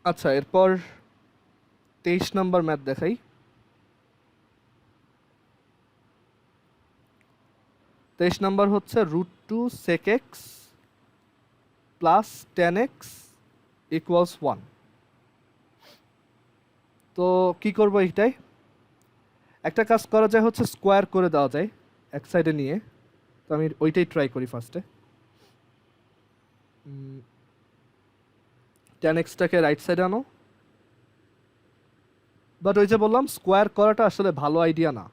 আচ্ছা, এরপর 23 নম্বর ম্যাথ দেখাই। 23 নম্বর হচ্ছে √2 sec x plus tan x equals 1। তো কি করব এইটাই? একটা কাজ করা যায় হচ্ছে স্কোয়ার করে দেওয়া যায় এক সাইডে নিয়ে। তো আমি ওইটাই ট্রাই করি ফার্স্টে। tan এক্সটাকে রাইট সাইডে আনো। বাট ওই যে বললাম স্কোয়ার করাটা আসলে ভালো আইডিয়া না,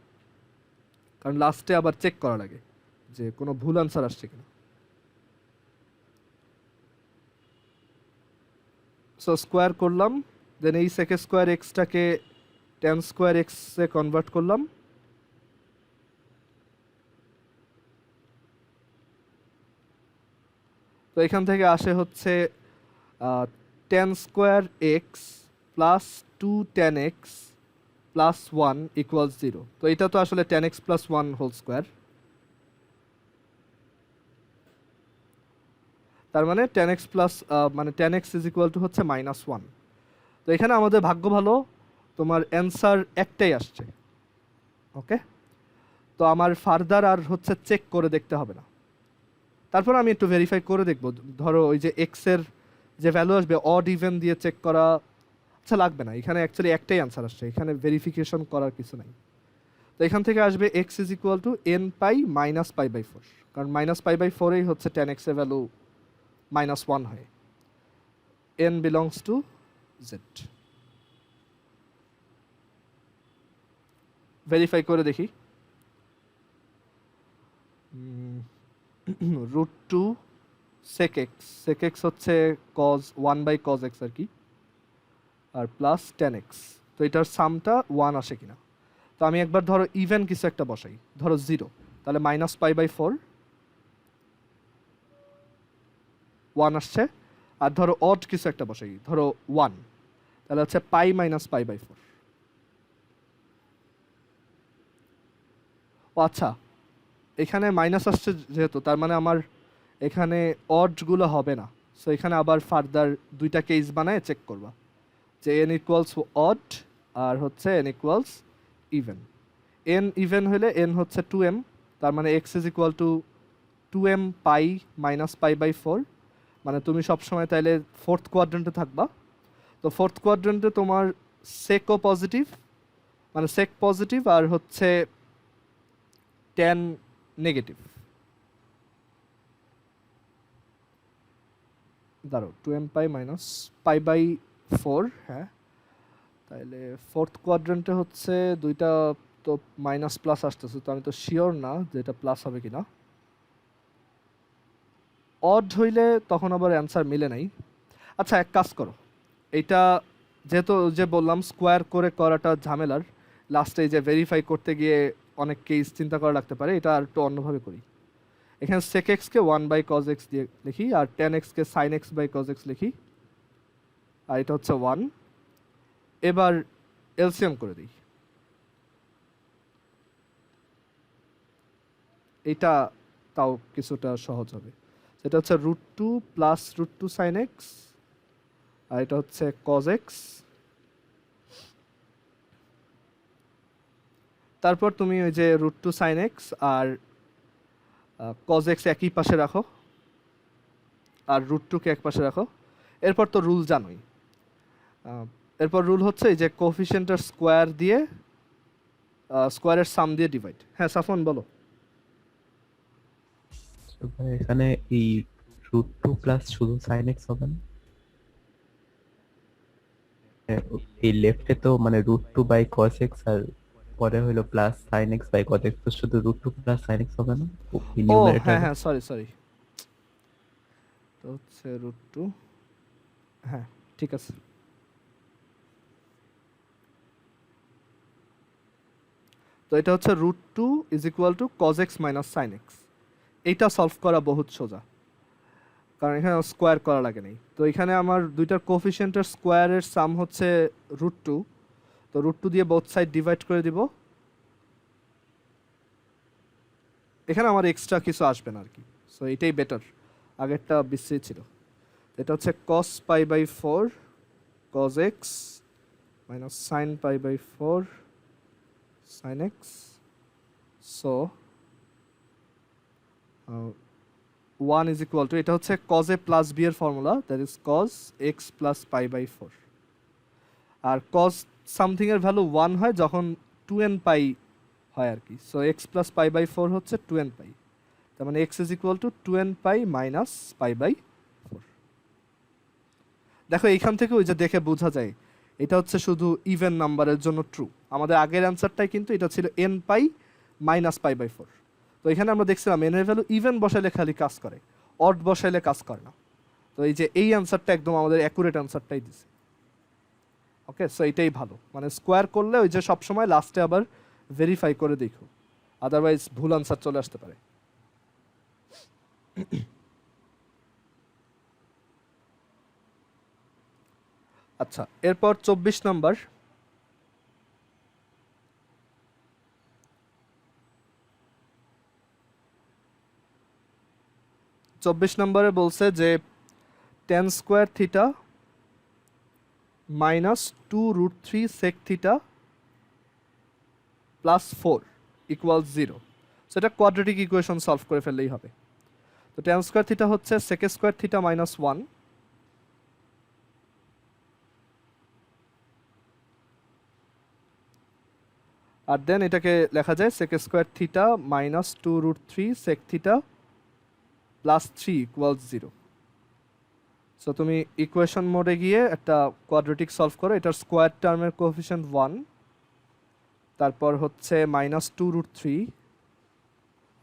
কারণ লাস্টে আবার চেক করা লাগে যে কোনো ভুল আনসার আসছে কিনা। সো স্কোয়ার করলাম, দেন এই সেক স্কোয়ার এক্সটাকে tan স্কোয়ার এক্সে কনভার্ট করলাম। তো এখান থেকে আসে হচ্ছে tan square x plus 2 tan x plus 1 equals 0। তো এটা তো আসলে tan x plus 1 whole square. তার মানে tan x প্লাস মানে tan x is equal to হচ্ছে -1। তো এখানে আমাদের ভাগ্য ভালো, তোমার অ্যান্সার একটাই আসছে। ওকে, তো আমার ফার্দার আর হচ্ছে চেক করে দেখতে হবে না। তারপর আমি একটু ভেরিফাই করে দেখব, ধরো ওই যে এক্স এর যে ভ্যালু আসবে অড ইভেন দিয়ে চেক করা। আচ্ছা, লাগবে না, এখানে অ্যাকচুয়ালি একটাই অ্যান্সার আসছে, এখানে ভেরিফিকেশন করার কিছু নাই। তো এখান থেকে আসবে x is equal to n pi minus পাই/4, কারণ -π/4এই হচ্ছে tan x এর ভ্যালু -1 হয়। n belongs to z। Verify করে দেখি। √2 sec x, sec x হচ্ছে cos 1/cos x আর কি, আর প্লাস tan x। তো এটার সামটা 1 আসে কিনা। তো আমি একবার ধরো ইভেন কিছু একটা বসাই, ধরো 0, তাহলে -π/4 1 আসছে। আর ধরো অড কিছু একটা বসাই, ধরো 1, তাহলে হচ্ছে পাই মাইনাস π/4। ও আচ্ছা, এখানে মাইনাস আসছে যেহেতু, তার মানে আমার এখানে অডগুলো হবে না। সো এখানে আবার ফার্দার দুইটা কেস বানায় চেক করবা যে n ইকুয়ালস অড আর হচ্ছে n equals even. n even হলে n হচ্ছে 2m, তার মানে x is equal to 2m pi minus π/4। মানে তুমি সবসময় তাইলে ফোর্থ কোয়াড্রেন্টে থাকবা। তো ফোর্থ কোয়াড্রেন্টে তোমার সেকও পজিটিভ, মানে সেক পজিটিভ, আর হচ্ছে ট্যান নেগেটিভ। দাঁড়ো, 2m পাই মাইনাস π/4, হ্যাঁ। তাইলে ফোর্থ কোয়াড্রেন্টে হচ্ছে দুইটা তো মাইনাস প্লাস আসতেছে, তো আমি তো শিওর না যে এটা প্লাস হবে কিনা। অড হইলে তখন আবার অ্যান্সার মিলে নাই। আচ্ছা, এক কাজ করো, এইটা যেহেতু যে বললাম স্কোয়ার করে করাটা ঝামেলার, লাস্টে যে ভেরিফাই করতে গিয়ে অনেক কেস চিন্তা করা লাগতে পারে, এটা আর একটু অন্যভাবে করি। এখানে sec x কে 1/cos x দিয়ে লিখি, আর tan x কে sin x/cos x লিখি, আর এটা হচ্ছে 1। এবার এলসিএম করে দিই। এটা তাও কিছুটা সহজ হবে। এটা হচ্ছে √2 প্লাস √2 sin x, আর এটা হচ্ছে cos x। তারপর তুমি ওই যে √2 sin x আর cos x একই পাশে রাখো, আর √2 কে এক পাশে রাখো। এরপর তো রুল জানোই। আহ, এরপর রুল হচ্ছে এই যে কোফিশিয়েন্টের স্কোয়ার দিয়ে স্কোয়ারের সাম দিয়ে ডিভাইড। হ্যাঁ সাফন বলো। তো ভাই এখানে এই √2 প্লাস শুধু sin x হবে না? এই লেফটে তো মানে √2/cos x আর পরে হইলো প্লাস sin x/cos x, তো শুধু √2 প্লাস sin x হবে না এই ও হ্যাঁ নিউমারেটরে? হ্যাঁ, সরি সরি, তো হচ্ছে √2, হ্যাঁ ঠিক আছে। তো এটা হচ্ছে √2 is equal two cos x minus sin x। এইটা সলভ করা বহুত সোজা, কারণ এখানে স্কোয়ার করা লাগে নাই। তো এখানে আমার দুইটার কোফিশিয়েন্টের স্কোয়ারের সাম হচ্ছে √2। তো √2 দিয়ে বোথ সাইড ডিভাইড করে দিব। এখানে আমার এক্সট্রা কিছু আসবে না আর কি, সো এটাই বেটার, আগেরটা বিশ্রী ছিল। এটা হচ্ছে cos π/4 cos x minus sin pi by 4 sin x. So 1 is equal to, এটা হচ্ছে cos a plus b এর formula, that is cos x plus pi by 4. আর cos সামথিং এর ভ্যালু 1 হয় যখন 2n pi হয় আর কি। So x plus pi by 4 হচ্ছে 2n pi, তার মানে x is equal to 2n pi minus pi by 4. দেখো এইখান থেকে ওই যে দেখে বোঝা যায় এটা হচ্ছে শুধু ইভেন নাম্বারের জন্য ট্রু। আমাদের আগের অ্যান্সারটাই কিন্তু এটা ছিল n pi minus pi by 4। তো এখানে আমরা দেখছিলাম n এর ভ্যালু ইভেন বসাইলে খালি কাজ করে, অড বসাইলে কাজ করে না। তো এই যে এই অ্যান্সারটা একদম আমাদের অ্যাকুরেট অ্যান্সারটাই দিছে। ওকে, সো এটাই ভালো, মানে স্কোয়ার করলে ওই যে সবসময় লাস্টে আবার ভেরিফাই করে দেখো, আদারওয়াইজ ভুল আনসার চলে আসতে পারে। আচ্ছা, এরপর 24 নাম্বার। নম্বরে বলছে যে tan square theta minus 2√3 sec theta plus 4 equal 0। সেটা কোয়াড্রেটিক ইকুয়েশন সলভ করে ফেললেই হবে। তো tan স্কোয়ার থিটা হচ্ছে sec স্কোয়ার থিটা মাইনাস 1, আর দেন এটাকে লেখা যায় sec square theta minus 2√3 sec theta plus 3 equal 0। So তুমি ইকুয়েশন মোডে গিয়ে একটা কোয়াড্রেটিক সলভ করো। এটার স্কোয়ার টার্মের কোএফিসিয়েন্ট 1, তারপর হচ্ছে মাইনাস 2√3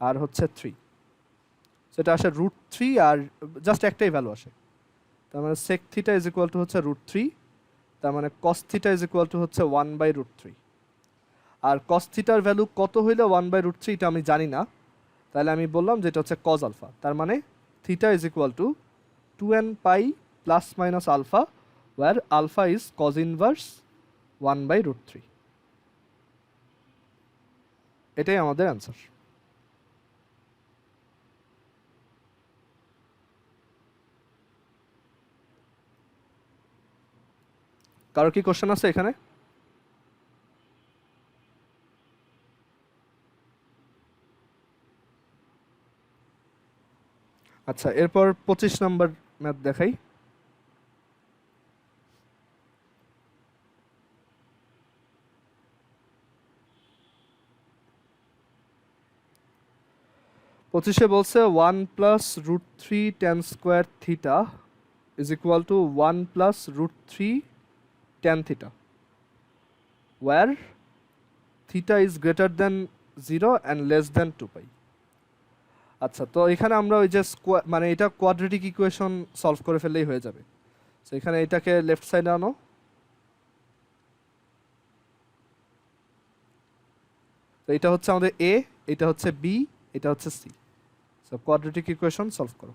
আর হচ্ছে 3। সেটা আসে √3 আর জাস্ট একটাই ভ্যালু আসে, তার মানে sec theta is equal to হচ্ছে √3, তার মানে cos theta is equal to হচ্ছে 1/√3। আর cos থিটার ভ্যালু কত হইলে 1/√3 এটা আমি জানি না, তাহলে আমি বললাম যে এটা হচ্ছে cos আলফা, তার মানে theta is equal to 2n pi plus minus alpha, where alpha is cos inverse 1/√3. এটাই আমাদের অ্যান্সার। কারো কি কোশ্চেন আছে এখানে? আচ্ছা, এরপর 25 নাম্বার ম্যাথ দেখাই। পঁচিশে বলছে 1 plus √3 tan square theta is equal to 1 plus √3 tan theta, where theta is greater than 0 and less than 2 pi. আচ্ছা, তো এখানে আমরা ওই যে স্কোয়ার মানে এটা কোয়াড্রেটিক ইকুয়েশন সলভ করে ফেললেই হয়ে যাবে। তো এখানে এটাকে লেফট সাইডে আনো, তো এটা হচ্ছে আমাদের এ, এটা হচ্ছে বি, এটা হচ্ছে C. So quadratic equation solve করো।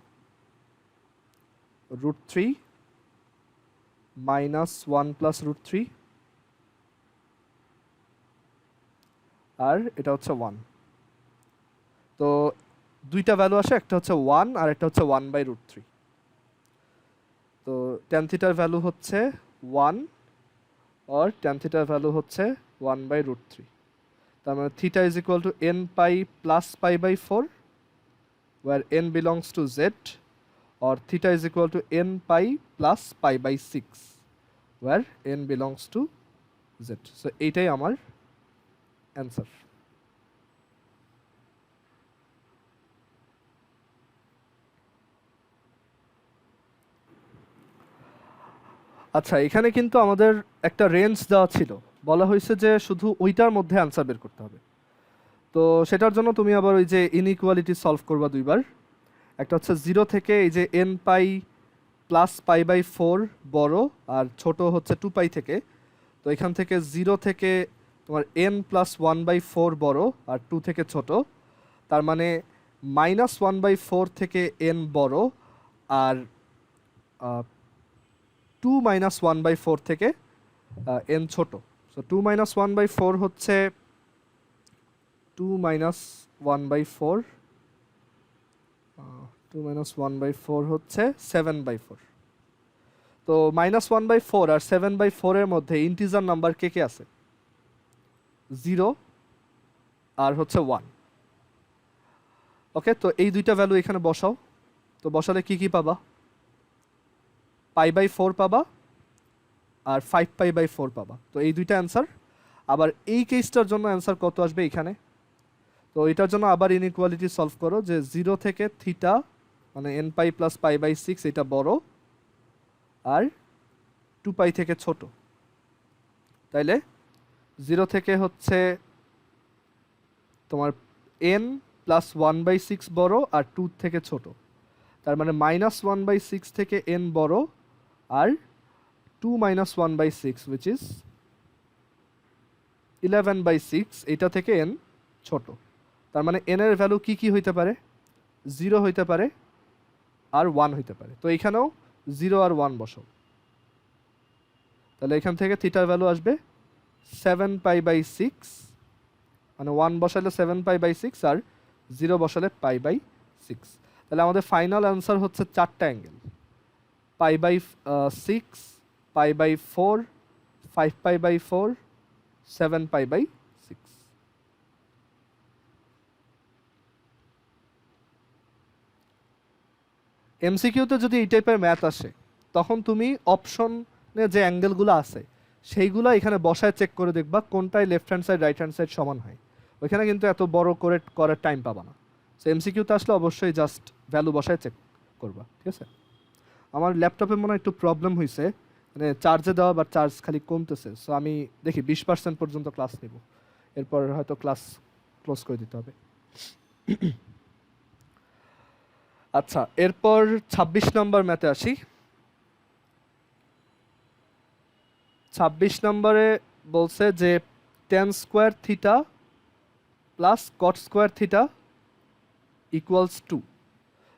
√3 মাইনাস 1 প্লাস √3 আর এটা হচ্ছে 1। তো দুইটা ভ্যালু আসে, একটা হচ্ছে 1 আর একটা হচ্ছে 1/√3। তো tan থিটার ভ্যালু হচ্ছে 1 আর tan থিটার ভ্যালু হচ্ছে 1/√3, তার মানে theta is equal to n pi plus pi by 4, where n belongs to z, or theta is equal to n pi plus pi by 6, where n belongs to z. So এইটাই আমার answer. আচ্ছা, এখানে কিন্তু আমাদের একটা range দেওয়া ছিল, বলা হয়েছে যে শুধু ওইটার মধ্যে অ্যান্সার বের করতে হবে। তো সেটার জন্য তুমি আবার ওই যে ইনইকুয়ালিটি সলভ করবা দুইবার। একটা হচ্ছে 0 থেকে এই যে n pi plus pi by 4 বড় আর ছোট হচ্ছে 2 পাই থেকে। তো এখান থেকে 0 থেকে তোমার n প্লাস 1/4 বড় আর 2 থেকে ছোট, তার মানে -1/4 থেকে n বড় আর 2 - 1/4 থেকে n ছোট। সো 2 - 1/4 হচ্ছে 2 - 1/4, 2 - 1/4 হচ্ছে 7/4। তো -1/4 আর 7/4 এর মধ্যে ইন্টিজার নাম্বার কে কে আছে? 0 আর হচ্ছে 1। ওকে, তো এই দুইটা ভ্যালু এখানে বসাও। তো বসালে কি কি পাবা? π/4 পাবা আর 5π/4 পাবা। তো এই দুইটা অ্যান্সার। আবার এই কেসটার জন্য অ্যান্সার কত আসবে এখানে? তো এটার জন্য আবার ইনইকুয়ালিটি সলভ করো যে 0 থেকে থিটা মানে nπ + π/6 এটা বড় আর 2π থেকে ছোট। তাইলে 0 থেকে হচ্ছে তোমার n + 1/6 বড় আর 2 থেকে ছোট। তার মানে -1/6 থেকে n বড় আর 2 - 1/6 which is 11/6 এটা থেকে n ছোট। তার মানে n এর ভ্যালু কি কি হইতে পারে? 0 হইতে পারে আর 1 হইতে পারে। তো এখানেও 0 আর 1 বসাও। তাহলে এখান থেকে থিটার ভ্যালু আসবে 7π/6, মানে 1 বসালে 7π/6 আর 0 বসালে π/6। তাহলে আমাদের ফাইনাল অ্যান্সার হচ্ছে চারটা অ্যাঙ্গেল, π/6, π/4, 5π/4, 7π/6। এমসিকিউতে যদি এই টাইপের ম্যাথ আসে তখন তুমি অপশনে যে অ্যাঙ্গেলগুলো আছে সেইগুলো এখানে বসায় চেক করে দেখবা কোনটায় left hand side right hand side সমান হয়। ওইখানে কিন্তু এত বড় করে করার টাইম পাবা না। সো এমসিকিউতে আসলে অবশ্যই জাস্ট ভ্যালু বসায় চেক করবা, ঠিক আছে? আমার ল্যাপটপে মনে হয় একটু প্রবলেম হয়েছে, মানে চার্জে দেওয়া বা চার্জ খালি কমতেছে। সো আমি দেখি 20% পর্যন্ত ক্লাস নিব, এরপর হয়তো ক্লাস ক্লোজ করে দিতে হবে। আচ্ছা, এরপর 26 নম্বর ম্যাথে আসি। 26 নম্বরে বলছে যে tan square theta plus cot square theta equals 2।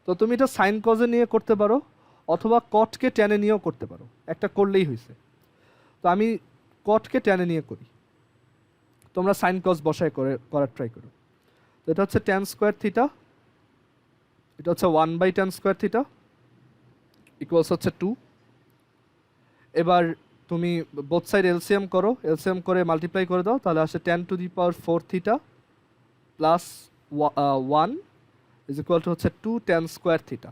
তো তুমি এটা সাইন কজে নিয়ে করতে পারো অথবা কটকে ট্যানে নিয়েও করতে পারো, একটা করলেই হয়েছে। তো আমি কটকে ট্যানে নিয়ে করি, তোমরা সাইন কজ বসায় করার ট্রাই করো। তো এটা হচ্ছে tan স্কোয়ার থিটা, এটা হচ্ছে 1/tan স্কোয়ার থিটা ইকুয়ালস হচ্ছে 2। এবার তুমি বোথ সাইড এলসিএম করো, এলসিএম করে মাল্টিপ্লাই করে দাও, তাহলে আসে tan⁴ theta plus 1 is equal to হচ্ছে 2 tan স্কোয়ার থিটা।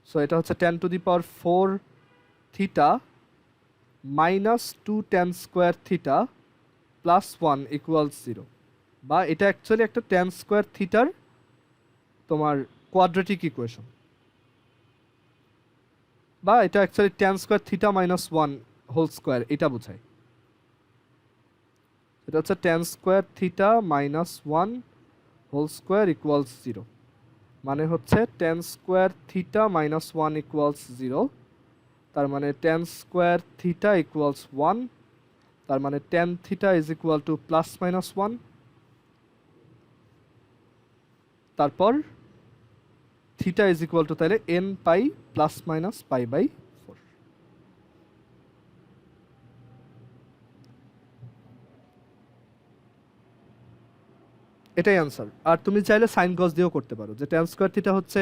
সো এটা হচ্ছে tan⁴ theta minus 2 tan square theta plus 1 equals 0। বা এটা অ্যাকচুয়ালি একটা tan স্কোয়ার থিটার তোমার কোয়াড্রেটিক ইকুয়েশন, বা এটা actually tan square theta minus 1 whole square এটা বোঝায়। এটা হচ্ছে tan square theta minus 1 whole square equals 0, মানে হচ্ছে tan square theta minus 1 equals 0। তার মানে tan স্কোয়ার থিটা ইকুয়ালস 1, তার মানে tan theta is equal to plus minus 1। তারপর থিটা ইজ ইকুয়াল টু তাহলে nπ প্লাস মাইনাস π/4। এটাই অ্যান্সার। আর তুমি চাইলে সাইন কস দিয়েও করতে পারো, যে tan স্কোয়ার থিটা হচ্ছে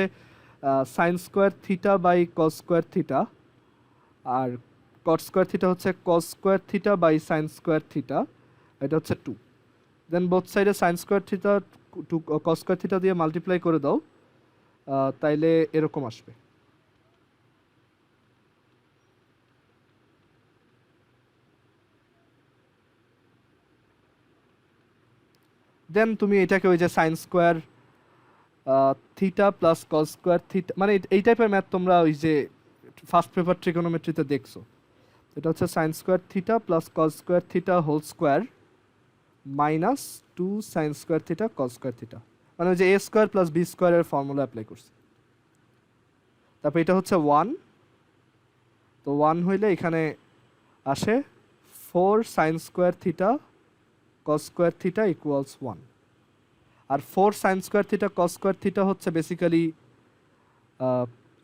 sine square theta by cos square theta, আর কট স্কোয়ার থিটা হচ্ছে cos square theta by sine square theta, এটা হচ্ছে 2। দেন বোথ সাইডে sine square theta to cos square theta দিয়ে মাল্টিপ্লাই করে দাও, তাইলে এরকম আসবে। দেন তুমি এটাকে ওই যে sign square theta plus cos square theta, মানে এই টাইপের ম্যাথ তোমরা ওই যে ফার্স্ট পেপার ট্রিগোনোমেট্রিতে দেখছো। এটা হচ্ছে sine square theta plus cos square theta whole square minus 2 sine square theta cos square theta, মানে ওই যে a স্কোয়ার প্লাস b স্কোয়ারের ফর্মুলা অ্যাপ্লাই করছে। তারপর এটা হচ্ছে 1, তো 1 হইলে এখানে আসে 4 sign square theta cos square theta equals 1। আর 4 sign square theta cos square theta হচ্ছে বেসিক্যালি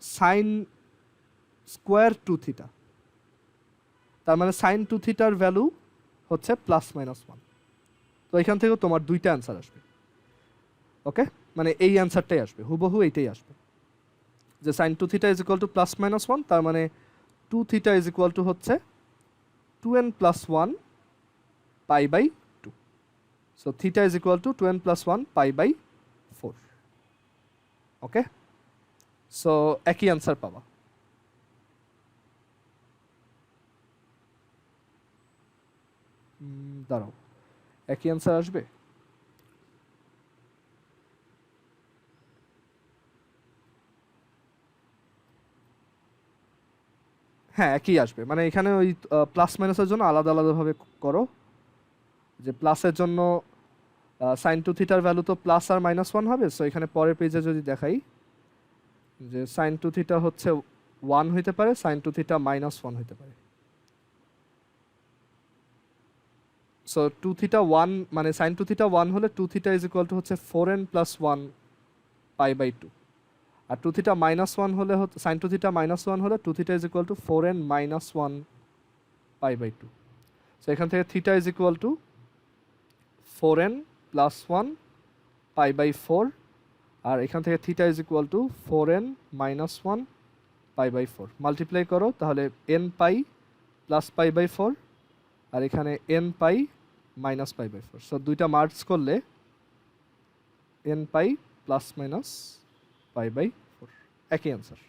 সাইন স্কোয়ার 2 থিটা, তার মানে সাইন 2 থিটার ভ্যালু হচ্ছে প্লাস মাইনাস 1। তো এখান থেকেও তোমার দুইটা অ্যান্সার আসবে। ওকে, মানে এই অ্যান্সারটাই আসবে, হুবহু এইটাই আসবে। যে sine two theta is equal to plus minus one, তার মানে two theta is equal to হচ্ছে 2n plus one pi by two. So theta is equal to 2n plus one pi by four. Okay, so একই answer পাবা। দাঁড়াও, একই answer আসবে? হ্যাঁ, একই আসবে। মানে এখানে ওই প্লাস মাইনাসের জন্য আলাদা আলাদাভাবে করো। যে প্লাসের জন্য সাইন টু থিটার ভ্যালু তো প্লাস আর মাইনাস ওয়ান হবে। সো এখানে পরের পেজে যদি দেখাই যে সাইন টু থিটা হচ্ছে ওয়ান হইতে পারে, sine two theta minus one হইতে পারে। সো টু থিটা ওয়ান মানে সাইন টু থিটা ওয়ান হলে two theta is equal to হচ্ছে 4n plus one pi by two. আর টু থিটা মাইনাস ওয়ান হলে sine two theta minus one হলে two theta is equal to 4n minus one pi by two. So এখান থেকে theta is equal to 4n plus one pi by four, আর এখান থেকে theta is equal to 4n minus one pi by four. Multiply করো তাহলে n pi plus pi by four, আর এখানে n pi minus pi by four. So দুইটা merge করলে n pi plus minus pi by four, একই answer.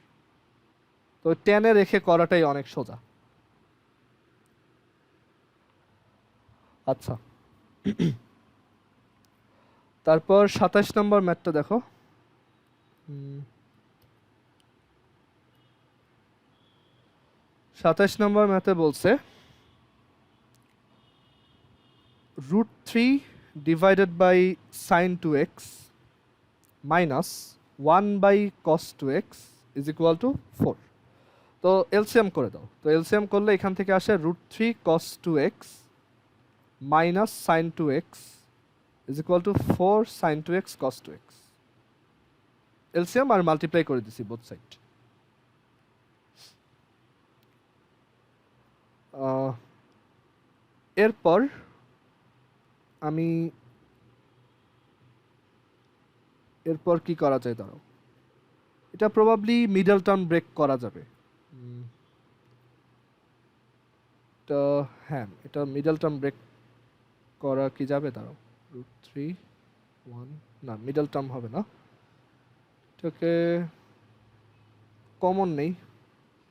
তো টেনে রেখে করাটাই অনেক সোজা। আচ্ছা, তারপর 27 নম্বর ম্যাথটা দেখো। 27 নম্বর ম্যাথে বলছে √3 divided by sine two x minus 1 by cos two x is equal to 4। তো এলসিএম করে দাও। তো এলসিএম করলে এখান থেকে আসে √3 cos two x minus sine two x is equal to 4 sine two x cos two x. LCM আর multiply করে দিছি বোথ সাইড। এরপর আমি এরপর কি করা যায় দাঁড়াও, এটা প্রবাবলি মিডল টার্ম ব্রেক করা যাবে। তো হ্যাঁ, এটা মিডল টার্ম ব্রেক করা কি যাবে দাঁড়াও। √3 1 না, মিডল টার্ম হবে না, এটাকে কমন নেই।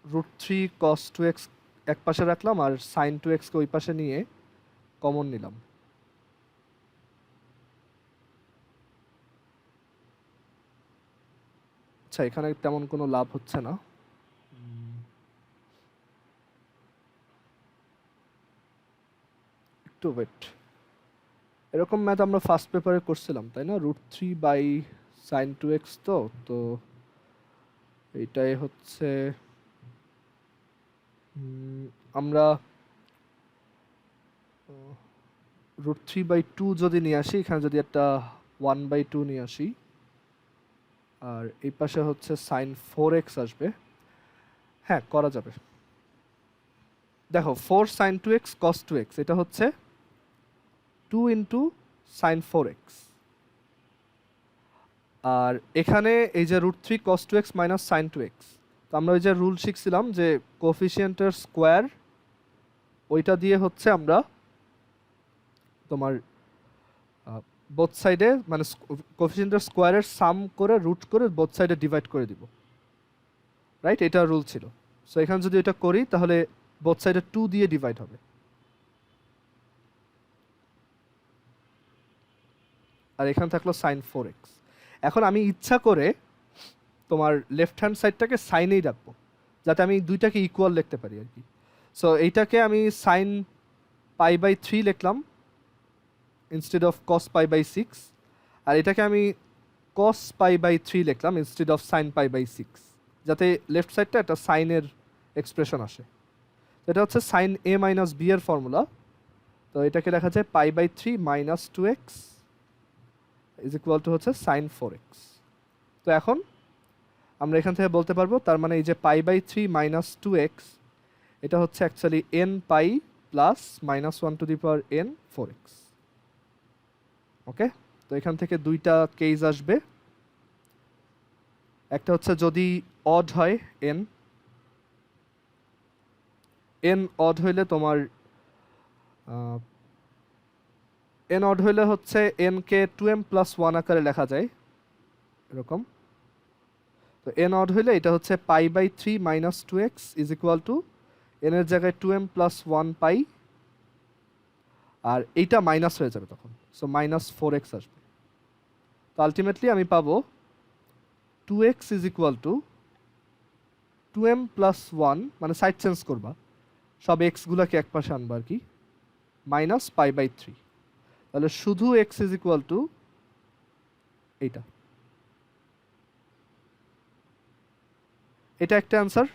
√3 cos 2x এক পাশে রাখলাম আর sin 2x কে ওই পাশে নিয়ে কমন নিলাম। আচ্ছা, এখানে তেমন কোনো লাভ হচ্ছে না। একটু ওয়েট, এরকম ম্যাথ আমরা ফার্স্ট পেপারে করছিলাম তাই না? √3 বাই sin 2x। তো তো এইটাই হচ্ছে আমরা √3 বাই 2 যদি নিয়ে আসি, এখানে যদি একটা 1 বাই 2 নিয়ে আসি, আর এই পাশে হচ্ছে সাইন 4x আসবে। হ্যাঁ, করা যাবে। দেখো 4 সাইন 2x cos 2x এটা হচ্ছে 2 ইন্টু সাইন 4x, আর এখানে এই যে √3 cos 2x minus sine 2x। তো আমরা ওই যে রুল শিখছিলাম যে কোফিসিয়েন্টের স্কোয়ার, ওইটা দিয়ে হচ্ছে আমরা তোমার বোথ সাইডে মানে কোফিসিয়েন্টের স্কোয়ারের সাম করে রুট করে বোথ সাইডে ডিভাইড করে দিব, রাইট? এটা রুল ছিল। সো এখানে যদি এটা করি তাহলে বোথ সাইডে 2 দিয়ে ডিভাইড হবে, আর এখানে থাকলো সাইন 4x। এখন আমি ইচ্ছা করে তোমার লেফট হ্যান্ড সাইডটাকে সাইনেই রাখবো যাতে আমি দুইটাকে ইকুয়াল লিখতে পারি আর কি। সো এইটাকে আমি সাইন পাই বাই 3 লিখলাম instead of cos pi by 6, আর এটাকে আমি কস পাই বাই 3 লিখলাম instead of sine pi by 6, যাতে লেফট সাইডটা একটা সাইনের এক্সপ্রেশন আসে। এটা হচ্ছে সাইন a মাইনাস b এর ফর্মুলা। তো এটাকে লেখা যায় pi by 3 minus 2x is equal to হচ্ছে সাইন 4x। তো এখন আমরা এখান থেকে বলতে পারবো তার মানে এই যে পাই বাই 3 মাইনাস 2x এটা হচ্ছে actually n pi plus minus 1 to the power n 4x। ওকে, তো এখান থেকে দুইটা কেস আসবে। একটা হচ্ছে যদি অড হয় এন, এন অড হইলে তোমার এন অড হইলে হচ্ছে এন কে 2m প্লাস 1 আকারে লেখা যায় এরকম। তো এন অড হইলে এটা হচ্ছে pi by 3 minus 2x is equal to n এর জায়গায় 2m প্লাস 1 পাই, আর এইটা মাইনাস হয়ে যাবে তখন, সো মাইনাস 4x আসবে। তো আলটিমেটলি আমি পাবো 2x is equal to 2m plus 1, মানে সাইড চেঞ্জ করবা, সব এক্সগুলোকে এক পাশে আনবা আর কি, মাইনাস পাই বাই 3। তাহলে শুধু x ইজ ইকুয়াল টু এইটা, এটা একটা অ্যান্সার।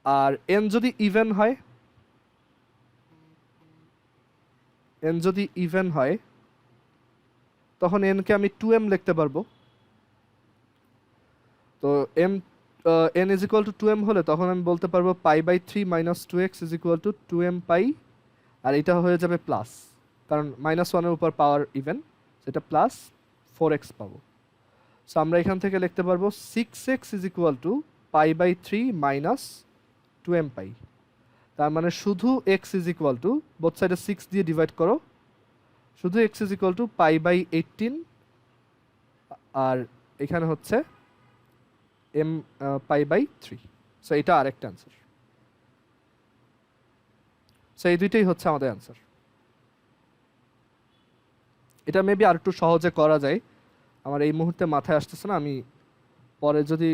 আর n যদি ইভেন হয়, n যদি ইভেন হয় তখন n কে আমি 2m লিখতে পারবো। তো m n is equal to 2m হলে তখন আমি বলতে পারবো pi by 3 minus 2x is equal to 2m pi, আর এটা হয়ে যাবে প্লাস, কারণ মাইনাস 1 এর উপর পাওয়ার ইভেন, সেটা প্লাস 4x পাবো। সো আমরা এখান থেকে লিখতে পারবো 6x is equal to pi by 3 minus 2m pi. তার মানে শুধু x is equal to, both সাইডে 6 দিয়ে ডিভাইড করো, শুধু x is equal to pi by 18, আর এখানে হচ্ছে m পাই বাই 3। সো এটা আরেকটা অ্যান্সার। সো এই দুইটাই হচ্ছে আমাদের অ্যান্সার। এটা মেবি আর একটু সহজে করা যায়, আমার এই মুহূর্তে মাথায় আসতেছে না, আমি পরে যদি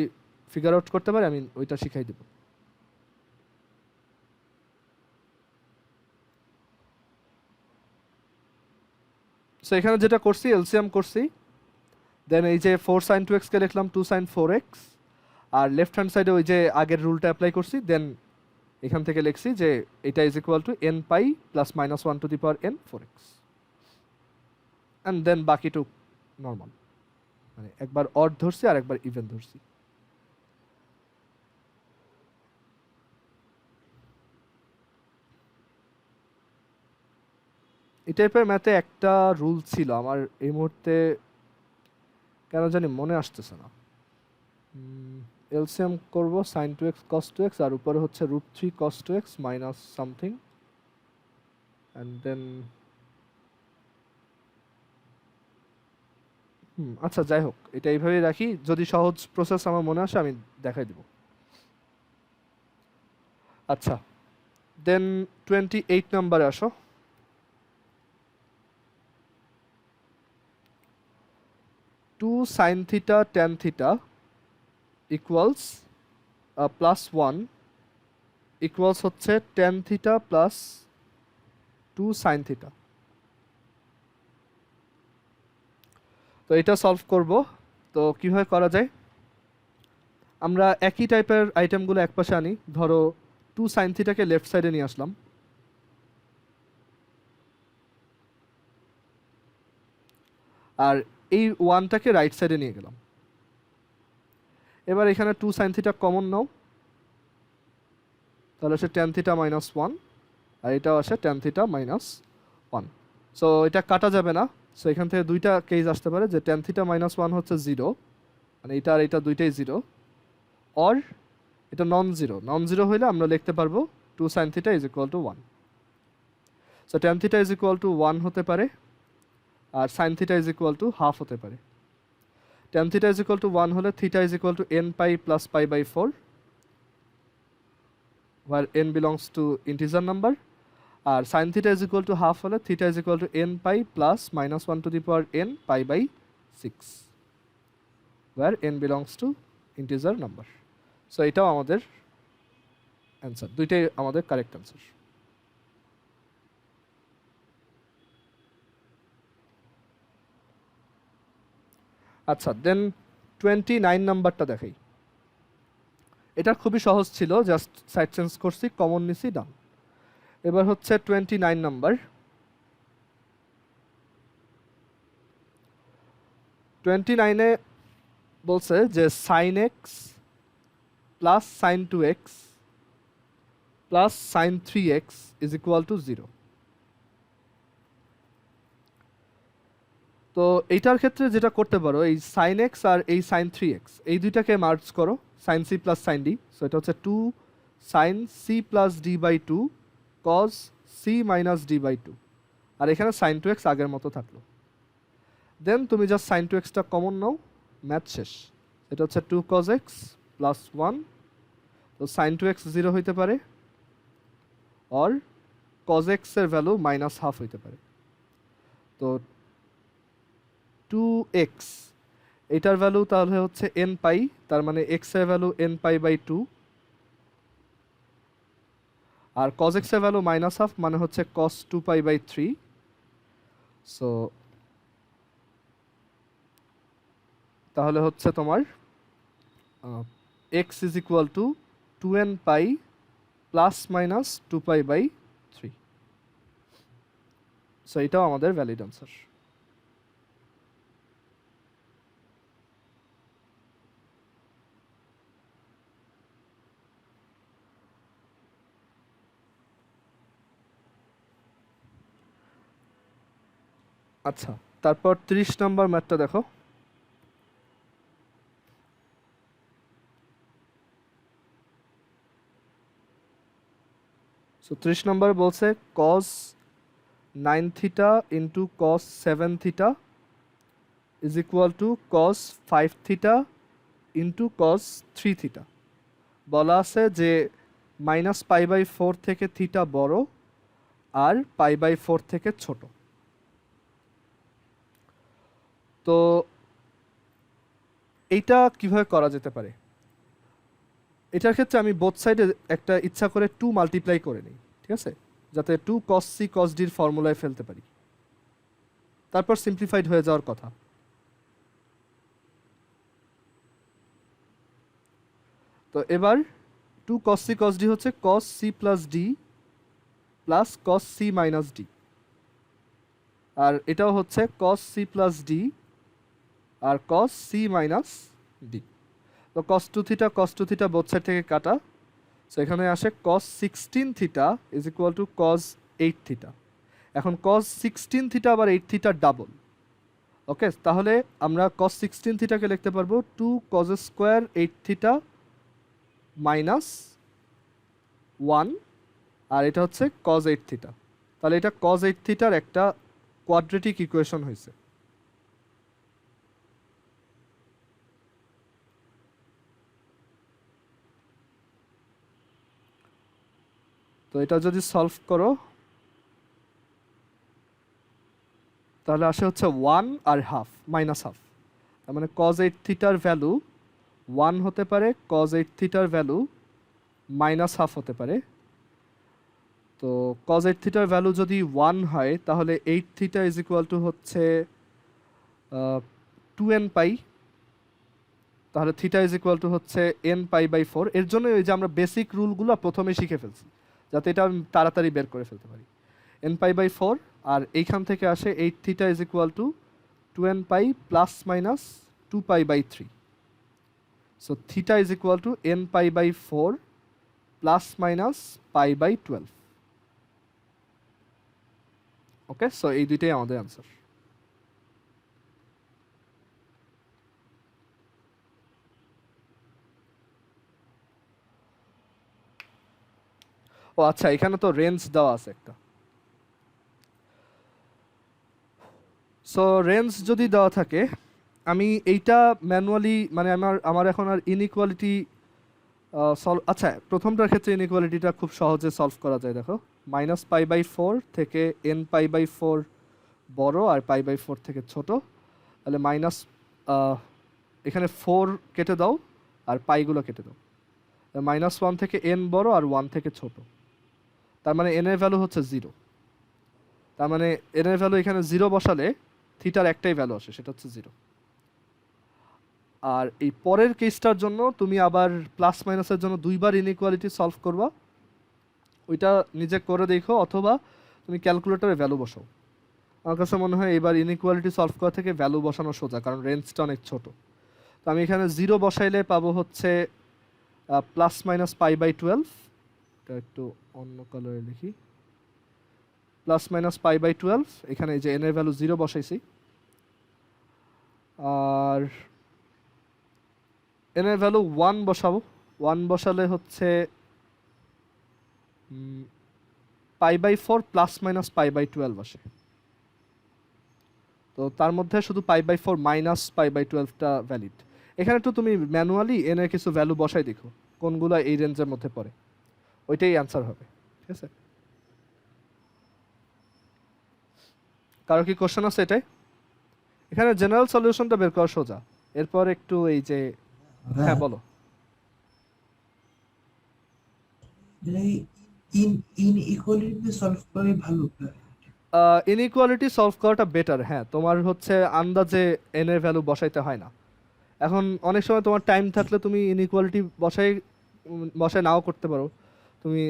ফিগার আউট করতে পারি আমি ওইটা শিখাই দেব। সো এখানে যেটা করছি এলসিএম করছি, দেন এই যে 4 sin 2x কে লিখলাম 2 sin 4x, আর লেফট হ্যান্ড সাইডে ওই যে আগের রুলটা অ্যাপ্লাই করছি, দেন এখান থেকে লিখছি যে এটা is equal to n pi plus minus 1 to the power n 4x, and then বাকিটুক নর্মাল, মানে একবার অড ধরছি আর একবার ইভেন ধরছি। এই টাইপের ম্যাথে একটা রুল ছিল আমার, এই মুহূর্তে কেন জানি মনে আসতেছে না। এলসিএম করব sin 2x cos 2x, আর উপরে হচ্ছে √3 cos 2x minus something, and then আচ্ছা যাই হোক, এটা এইভাবেই রাখি, যদি সহজ প্রসেস আমার মনে আসে আমি দেখাই দিব। আচ্ছা, দেন 28 নম্বরে আসো। Two sine theta tan theta equals plus 1 equals হচ্ছে tan theta plus 2 sine theta. তো এটা সলভ করব, তো কিভাবে করা যায়, আমরা একই টাইপের আইটেমগুলো একপাশে আনি, ধরো 2 সাইন থিটাকে লেফট সাইডে নিয়ে আসলাম, আর এই 1টাকে রাইট সাইডে নিয়ে গেলাম। এবার এখানে 2 সাইন থিটা কমন নাও, তাহলে সে ট্যান থিটা মাইনাস 1, আর এটাও আসে ট্যান থিটা মাইনাস 1। সো এটা কাটা যাবে না, সো এখান থেকে দুইটা কেস আসতে পারে, যে ট্যান থিটা মাইনাস 1 হচ্ছে 0, মানে এটা আর এটা দুইটাই 0, অর এটা নন জিরো, নন জিরো হইলে আমরা লিখতে পারবো 2 sine theta is equal to 1। So tan theta is equal to 1 হতে পারে, আর sine theta is equal to half হতে পারে। Tan theta is equal to 1 হলে theta is equal to n pi plus pi by 4, where n belongs to integer number, আর sin theta is equal to half হলে theta is equal to n pi plus minus 1 to the power n pi by 6, where n belongs to integer number. So এটাও আমাদের answer, দুইটাই আমাদের correct answer. আচ্ছা, দেন 29 নাম্বারটা দেখাই। এটা খুবই সহজ ছিল, জাস্ট সাইড চেঞ্জ করছি, কমন নিছি, ডান। এবার হচ্ছে 29 নাম্বার। 29-এ বলছে যে sine x plus sine 2x plus sine 3x is equal to 0। তো এইটার ক্ষেত্রে যেটা করতে পারো, এই সাইন এক্স আর এই সাইন থ্রি এক্স এই দুইটাকে মার্জ করো, sine C plus sine D. So এটা হচ্ছে two sine C plus D by two cos C minus D by two, আর এখানে সাইন টু এক্স আগের মতো থাকলো। দেন তুমি জাস্ট সাইন টু এক্সটা কমন নাও, ম্যাথ শেষ। এটা হচ্ছে two cos x plus one. তো সাইন টু এক্স জিরো হইতে পারে, আর কজ এক্সের ভ্যালু মাইনাস হাফ হইতে পারে। তো টু এক্স এটার ভ্যালু তাহলে হচ্ছে এন পাই, তার মানে এক্স এর value n pi by two, আর কজ এক্স এর ভ্যালু মাইনাস হাফ মানে হচ্ছে cos two pi by three. So তাহলে হচ্ছে তোমার x is equal to two n pi plus minus two pi by three. So এটাও আমাদের ভ্যালিড আনসার। আচ্ছা, তারপর 30 নম্বর ম্যাথটা দেখো। সো 30 নম্বর বলছে cos 9 theta into cos 7 theta is equal two cos 5 theta into cos 3 theta. বলা আছে যে মাইনাস পাই বাই ফোর থেকে থিটা বড় আর পাই বাই ফোর থেকে ছোট। তো এইটা কিভাবে করা যেতে পারে? এটার ক্ষেত্রে আমি বোথ সাইডে একটা ইচ্ছা করে টু মাল্টিপ্লাই করে নিই, ঠিক আছে, যাতে টু কস সি কস ডির ফর্মুলায় ফেলতে পারি, তারপর সিম্পলিফাইড হয়ে যাওয়ার কথা। তো এবার two cos C cos D হচ্ছে cos C plus D plus cos C minus D, আর এটাও হচ্ছে কস সি প্লাস ডি আর কস সি মাইনাস ডি। তো cos two theta both side থেকে কাটা, সো এখানে আসে cos 16 theta is equal to cos 8 theta. এখন কস 16 থিটা আবার 8 থিটা ডাবল, ওকে, তাহলে আমরা কস 16 থিটাকে লিখতে পারবো two cos square 8 theta minus 1, আর এটা হচ্ছে কস 8 থিটা। তাহলে এটা কস 8 থিটার একটা কোয়াড্রেটিক ইকুয়েশন হয়েছে। তো এটা যদি সলভ করো তাহলে আসে হচ্ছে 1 আর হাফ মাইনাস হাফ, তার মানে কজ 8 থিটার ভ্যালু 1 হতে পারে, কজ 8 থিটার ভ্যালু মাইনাস হাফ হতে পারে। তো কজ 8 থিটার ভ্যালু যদি 1 হয় তাহলে 8 থিটা ইজ ইকুয়াল টু হচ্ছে 2n পাই, তাহলে থিটা ইজ ইকুয়াল টু হচ্ছে n পাই বাই 4। এর জন্য ওই যে আমরা বেসিক রুলগুলো প্রথমে শিখে ফেলছি যাতে এটা আমি তাড়াতাড়ি বের করে ফেলতে পারি। n পাই বাই 4, আর এইখান থেকে আসে 8 theta is equal to 2n pi plus minus 2 pi by 3। So theta is equal to n pi by 4 plus minus pi by 12। Okay, so এই দুইটাই আমাদের আনসার। ও আচ্ছা, এখানে তো রেঞ্জ দেওয়া আছে একটা। সো রেঞ্জ যদি দেওয়া থাকে, আমি এইটা ম্যানুয়ালি মানে আমার এখন আর ইনইকুয়ালিটি আচ্ছা, প্রথমটার ক্ষেত্রে ইনইকুয়ালিটিটা খুব সহজে সলভ করা যায়। দেখো, মাইনাস পাই বাই 4 থেকে n পাই বাই 4 বড় আর পাই বাই 4 থেকে ছোট, তাহলে মাইনাস এখানে 4 কেটে দাও আর পাইগুলো কেটে দাও, মাইনাস 1 থেকে n বড় আর 1 থেকে ছোট, তার মানে n এর ভ্যালু হচ্ছে 0। তার মানে n এর ভ্যালু এখানে 0 বসালে থিটার একটাই ভ্যালু আসে, সেটা হচ্ছে 0। আর এই পরের কেসটার জন্য তুমি আবার প্লাস মাইনাসের জন্য দুইবার ইনইকুয়ালিটি সলভ করবা, ওইটা নিজে করে দেখো অথবা তুমি ক্যালকুলেটরে ভ্যালু বসাও। আমার কাছে মনে হয় এবার ইনইকুয়ালিটি সলভ করা থেকে ভ্যালু বসানো সোজা, কারণ রেঞ্জটা অনেক ছোট। তো আমি এখানে 0 বসাইলে পাবো হচ্ছে প্লাস মাইনাস পাই বাই 12, এটা একটু অন্য কালারে লিখি, প্লাস মাইনাস পাই বাই 12। এখানে এই যে n এর ভ্যালু 0 বসাইছি, আর n এর ভ্যালু 1 বসাবো। 1 বসালে হচ্ছে π/4 প্লাস মাইনাস π/12 আসে। তো তার মধ্যে শুধু π/4 মাইনাস π/12টা ভ্যালিড। এখানে তো তুমি ম্যানুয়ালি n এর কিছু ভ্যালু বসাই দেখো কোনগুলো এই রেঞ্জের মধ্যে পড়ে, ওইটাই অ্যান্সার হবে। ঠিক আছে, কারো কি কোশ্চেন আছে এটাই? এখানে জেনারেল সলিউশনটা বের করা সোজা, এরপর একটু এই যে হ্যাঁ বলো। ইনইকুয়ালিটি সলভ করে ভালো। ইনইকুয়ালিটি সলভ করাটা বেটার। হ্যাঁ, তোমার হচ্ছে আন্দাজে n এর ভ্যালু বসাইতে হয় না। এখন অনেক সময় তোমার টাইম থাকলে তুমি ইনইকুয়ালিটি বসাই নাও করতে পারো, তুমি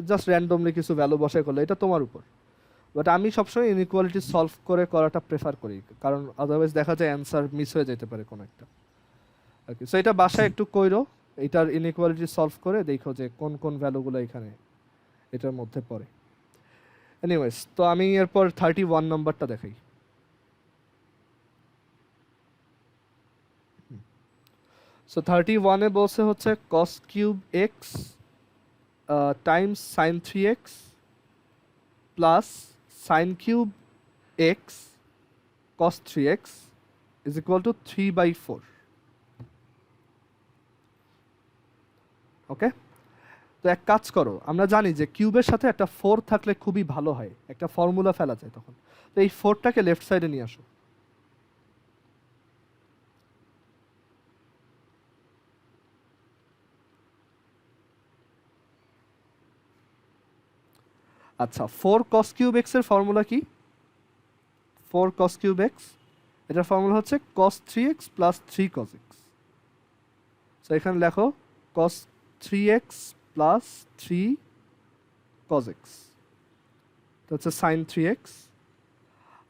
জাস্ট র্যান্ডমলি কিছু ভ্যালু বসাই করলে, এটা তোমার উপর। বাট আমি সবসময় ইনইকুয়ালিটি সলভ করে করাটা প্রেফার করি, কারণ আদারওয়াইজ দেখা যায় অ্যান্সার মিস হয়ে যেতে পারে কোনো একটা। ওকে, সো এটা বাসায় একটু কইরো, এটার ইনইকুয়ালিটি সলভ করে দেখো যে কোন কোন ভ্যালুগুলো এখানে এটার মধ্যে পড়ে। এনিওয়েজ, তো আমি এরপর 31 নাম্বারটা দেখাই। সো 31-এ বলছে হচ্ছে cos cube x times sine 3x plus sine cube x cos 3x is equal to 3/4। Okay, তো এক কাজ করো, আমরা জানি যে কিউবের সাথে একটা 4 থাকলে খুবই ভালো হয়, একটা ফর্মুলা ফেলা যায় তখন। তো এই 4টাকে লেফট সাইডে নিয়ে আসো। আচ্ছা, 4 cos কিউব এক্স এর ফর্মুলা কি? 4 cos কিউব এক্স, এটার ফর্মুলা হচ্ছে cos 3x plus 3 cos x। So এখানে লেখো cos 3x plus 3 cos x, তো হচ্ছে sin 3x,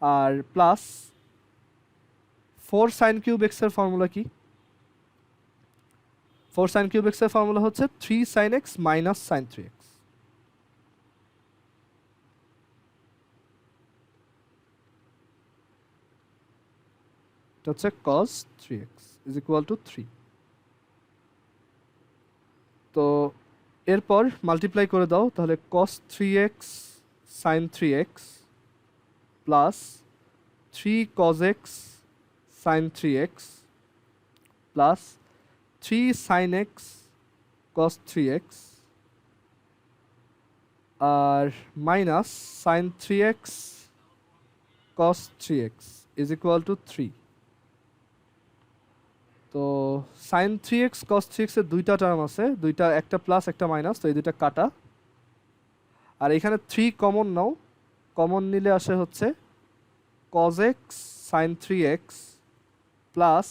আর প্লাস 4 sin কিউব x এর ফর্মুলা কি? 4 sin কিউব x এর ফর্মুলা হচ্ছে 3 sin x minus sin 3x। এটা হচ্ছে cos 3x is equal to 3। তো এরপর মাল্টিপ্লাই করে দাও, তাহলে cos 3x sin 3x plus 3 cos x sin 3x plus 3 sin x cos 3x আর minus sin 3x cos 3x is equal to 3। তো sin 3x cos 3x এর দুইটা term আছে, দুইটা, একটা প্লাস একটা মাইনাস, তো এই দুইটা কাটা। আর এখানে 3 কমন নাও, কমন নিলে আসে হচ্ছে cos x sin 3x plus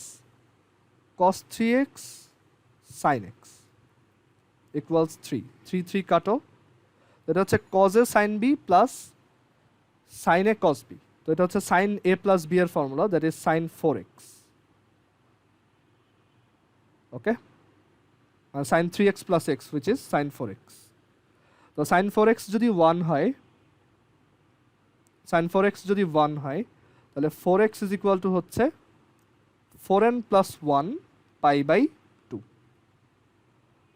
cos 3x sin x equals 3। 3 3 কাটো, এটা হচ্ছে cos a sin b plus sin a cos b। তো এটা হচ্ছে sin a প্লাস b এর formula, that is sin 4x। Okay, আর sin 3x plus x which is sin 4x। তো sin 4x যদি 1 হয়, sin 4x যদি 1 হয়, তাহলে 4x is equal to হচ্ছে 4n plus 1 pi/2।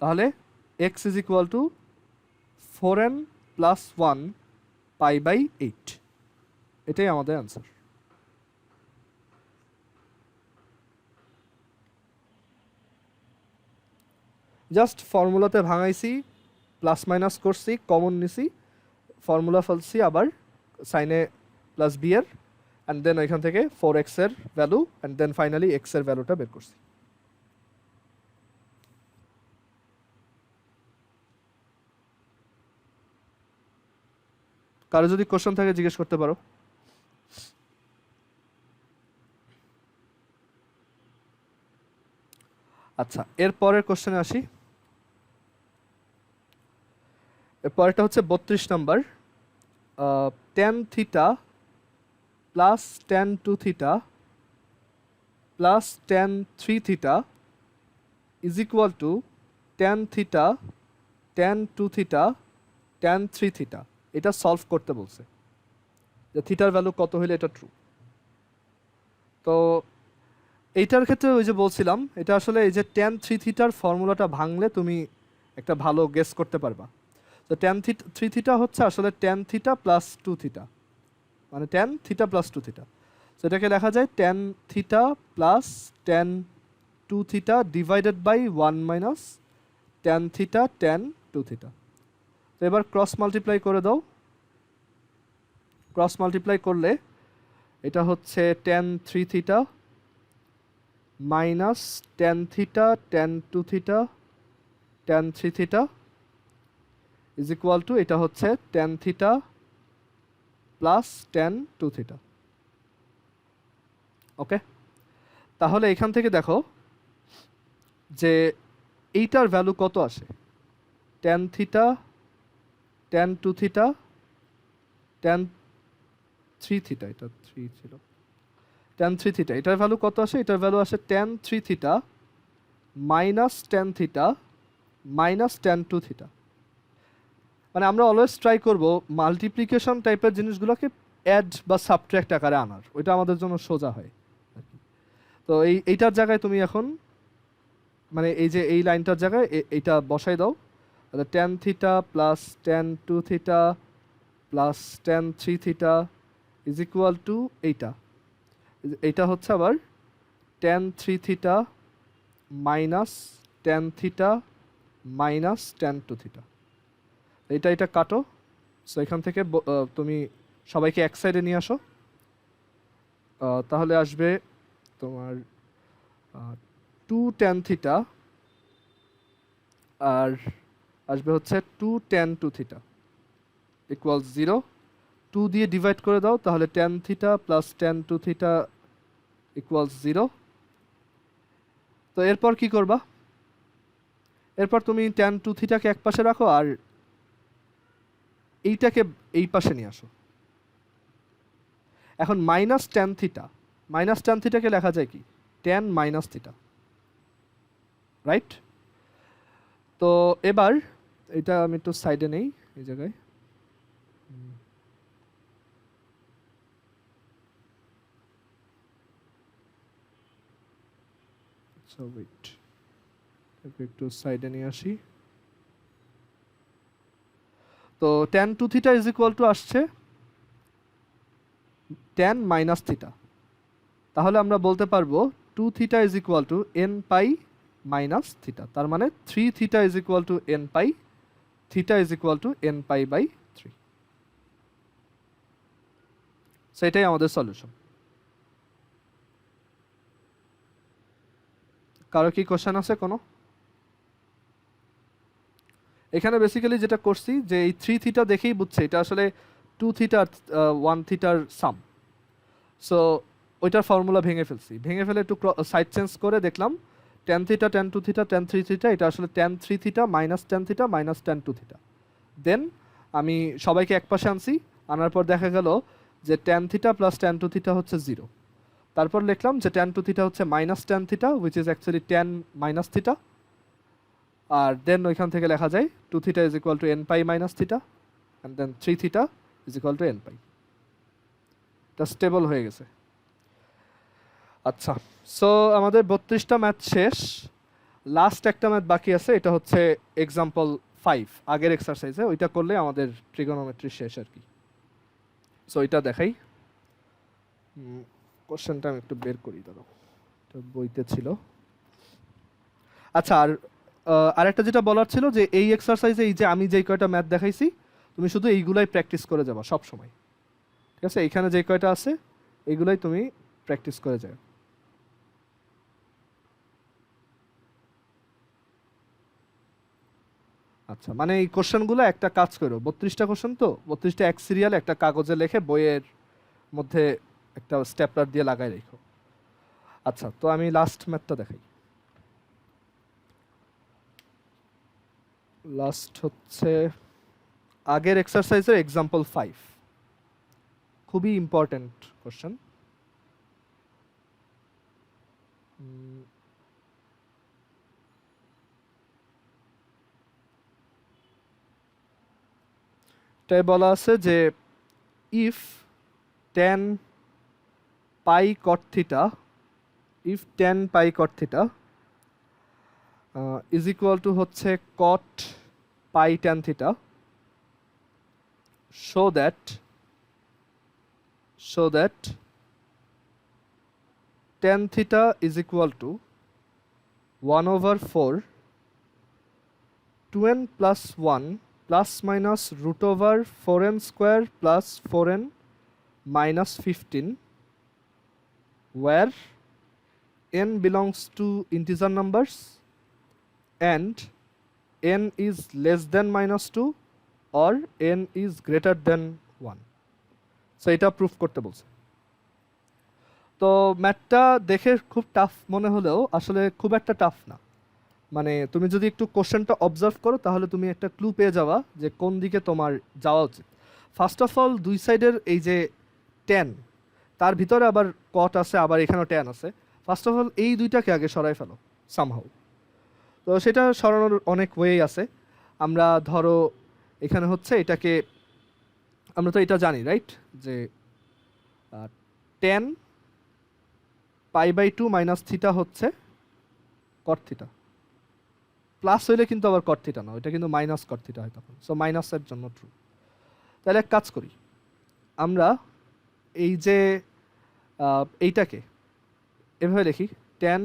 তাহলে x is equal to 4n plus 1 pi/8। এটাই আমাদের অ্যান্সার। জাস্ট ফর্মুলাতে ভাঙাইছি, প্লাস মাইনাস করছি, কমন নিছি, ফর্মুলা ফেলছি আবার সাইনে প্লাস বি এর, অ্যান্ড দেন ওইখান থেকে 4x এর value, and then finally x এর ভ্যালুটা বের করছি। কারো যদি কোশ্চেন থাকে জিজ্ঞেস করতে পারো। আচ্ছা, এর পরের কোশ্চেনে আসি। এর পরেরটা হচ্ছে 32 number. tan theta plus tan 2 theta plus tan 3 theta is equal two tan theta tan 2 theta tan 3 theta. এটা সলভ করতে বলছে যে থিটার ভ্যালু কত হলে এটা ট্রু। তো এইটার ক্ষেত্রে ওই যে বলছিলাম, এটা আসলে এই যে ট্যান থ্রি থিটার ফর্মুলাটা ভাঙলে তুমি একটা ভালো গেস করতে পারবা। তো ট্যান থ্রি থিটা হচ্ছে আসলে tan theta plus two theta, মানে tan theta plus two theta. তো এটাকে লেখা যায় tan theta plus tan two theta divided by one minus tan theta tan two theta. তো এবার ক্রস মাল্টিপ্লাই করে দাও। ক্রস মাল্টিপ্লাই করলে এটা হচ্ছে tan three theta minus tan theta tan two theta tan three theta is equal to এটা হচ্ছে tan theta plus tan two theta. Okay, তাহলে এখান থেকে দেখো যে এইটার ভ্যালু কত আসে, tan theta tan two theta tan three theta, এটা থ্রি ছিল, ট্যান থ্রি থিটা, এটার ভ্যালু কত আসে, এটার ভ্যালু আসে tan three theta minus tan theta minus tan two theta. মানে আমরা অলওয়েজ ট্রাই করব মাল্টিপ্লিকেশন টাইপের জিনিসগুলোকে অ্যাড বা সাবট্র্যাক্ট আকারে আনার, ওইটা আমাদের জন্য সোজা হয় আর কি। তো এইটার জায়গায় তুমি এখন মানে এই যে এই লাইনটার জায়গায় এইটা বসাই দাও, তাহলে tan theta plus tan two theta plus tan three theta is equal to এইটা হচ্ছে আবার tan three theta minus tan theta minus tan two theta. এটা কাটো। সো এখান থেকে তুমি সবাইকে এক সাইডে নিয়ে আসো। তাহলে আসবে তোমার টু ট্যান থিটা আর আসবে হচ্ছে two tan two theta equal 0। 2 দিয়ে ডিভাইড করে দাও, তাহলে tan theta plus tan two theta equal 0। তো এরপর কি করবা, এরপর তুমি ট্যান টু থিটাকে এক পাশে রাখো আর এইটাকে এই পাশে নিয়ে আসো। এখন মাইনাস ট্যান থিটাকে লেখা যায় কি, ট্যান মাইনাস থিটা, রাইট? তো এবার এটা আমি একটু সাইডে নেই এই জায়গায়। সো ওয়েট, একটু সাইডে নিয়ে আসি। তো tan two theta is equal to আসছে ট্যান মাইনাস থিটা। তাহলে আমরা বলতে পারবো two theta is equal to n pi minus theta, তার মানে three theta is equal to n pi, theta is equal to n pi by three. সেটাই আমাদের solution. কারো কি কোশ্চেন আছে কোনো? এখানে বেসিক্যালি যেটা করছি যে এই থ্রি থিটা দেখেই বুঝছে এটা আসলে টু থিটা ওয়ান থিটার সাম। সো ওইটার ফর্মুলা ভেঙে ফেলে একটু সাইড চেঞ্জ করে দেখলাম tan theta tan two theta tan three theta, এটা আসলে tan three theta minus tan theta minus tan two theta. Then আমি সবাইকে এক পাশে আনছি, আনার পর দেখা গেল যে tan theta plus tan two theta হচ্ছে 0। তারপর লিখলাম যে ট্যান টু থিটা হচ্ছে minus tan theta which is actually tan minus theta. আর দেন ওইখান থেকে লেখা যায় two theta is equal to n pi minus theta and then three theta is equal to n pi. এটা stable হয়ে গেছে। আচ্ছা, সো আমাদের 32টা ম্যাথ শেষ। লাস্ট একটা ম্যাথ বাকি আছে, এটা হচ্ছে এক্সাম্পল 5 আগের এক্সারসাইজে, ওইটা করলে আমাদের ট্রিগোনোমেট্রি শেষ আর কি। সো এটা দেখাই, কোশ্চেনটা আমি একটু বের করি, দাঁড়াও, এটা বইতে ছিল। আচ্ছা, আর আরেকটা যেটা বলার ছিল যে এই এক্সারসাইজে এই যে আমি যেই কয়টা ম্যাথ দেখাইছি তুমি শুধু এইগুলাই প্র্যাকটিস করে যাবা সব সময়, ঠিক আছে? এইখানে যে কয়টা আছে এইগুলাই তুমি প্র্যাকটিস করে যাও। আচ্ছা, মানে এই কোশ্চেনগুলো একটা কাজ করো, 32টা কোশ্চেন তো 32টা এক সিরিয়ালে একটা কাগজে লিখে বইয়ের মধ্যে একটা স্টেপলার দিয়ে লাগাই রেখো। আচ্ছা, তো আমি লাস্ট ম্যাথটা দেখাই। লাস্ট হচ্ছে আগের এক্সারসাইজের এক্সাম্পল 5, খুবই ইম্পর্টেন্ট কোশ্চেন। এটাই বলা আছে যে if tan pi cot theta if tan pi cot theta is equal to হচ্ছে cot pi tan theta, show that tan theta is equal to 1/4 2n plus 1 plus minus root over 4n square plus 4n minus 15, where n belongs to integer numbers and n is less than -2 or n is greater than 1. So এটা proof করতে বলছে। তো ম্যাথটা দেখে খুব tough মনে হলেও আসলে খুব একটা টাফ না, মানে তুমি যদি একটু কোশ্চেনটা অবজার্ভ করো তাহলে তুমি একটা ক্লু পেয়ে যাবা যে কোন দিকে তোমার যাওয়া উচিত। ফার্স্ট অফ অল দুই সাইডের এই যে ট্যান, তার ভিতরে আবার কট আছে, আবার এখানেও ট্যান আছে। ফার্স্ট অফ অল এই দুইটাকে আগে সরাই ফেলো সামহাউ। তো সেটা সরানোর অনেক ওয়ে আছে। আমরা ধরো এখানে হচ্ছে এটাকে, আমরা তো এটা জানি রাইট, যে tan pi by 2 minus theta হচ্ছে কট থিটা, প্লাস হইলে কিন্তু আবার কট থিটা না, ওইটা কিন্তু মাইনাস কট থিটা হয় তখন। সো মাইনাসের জন্য ট্রু। তাহলে এক কাজ করি, আমরা এই যে এইটাকে এভাবে লিখি, tan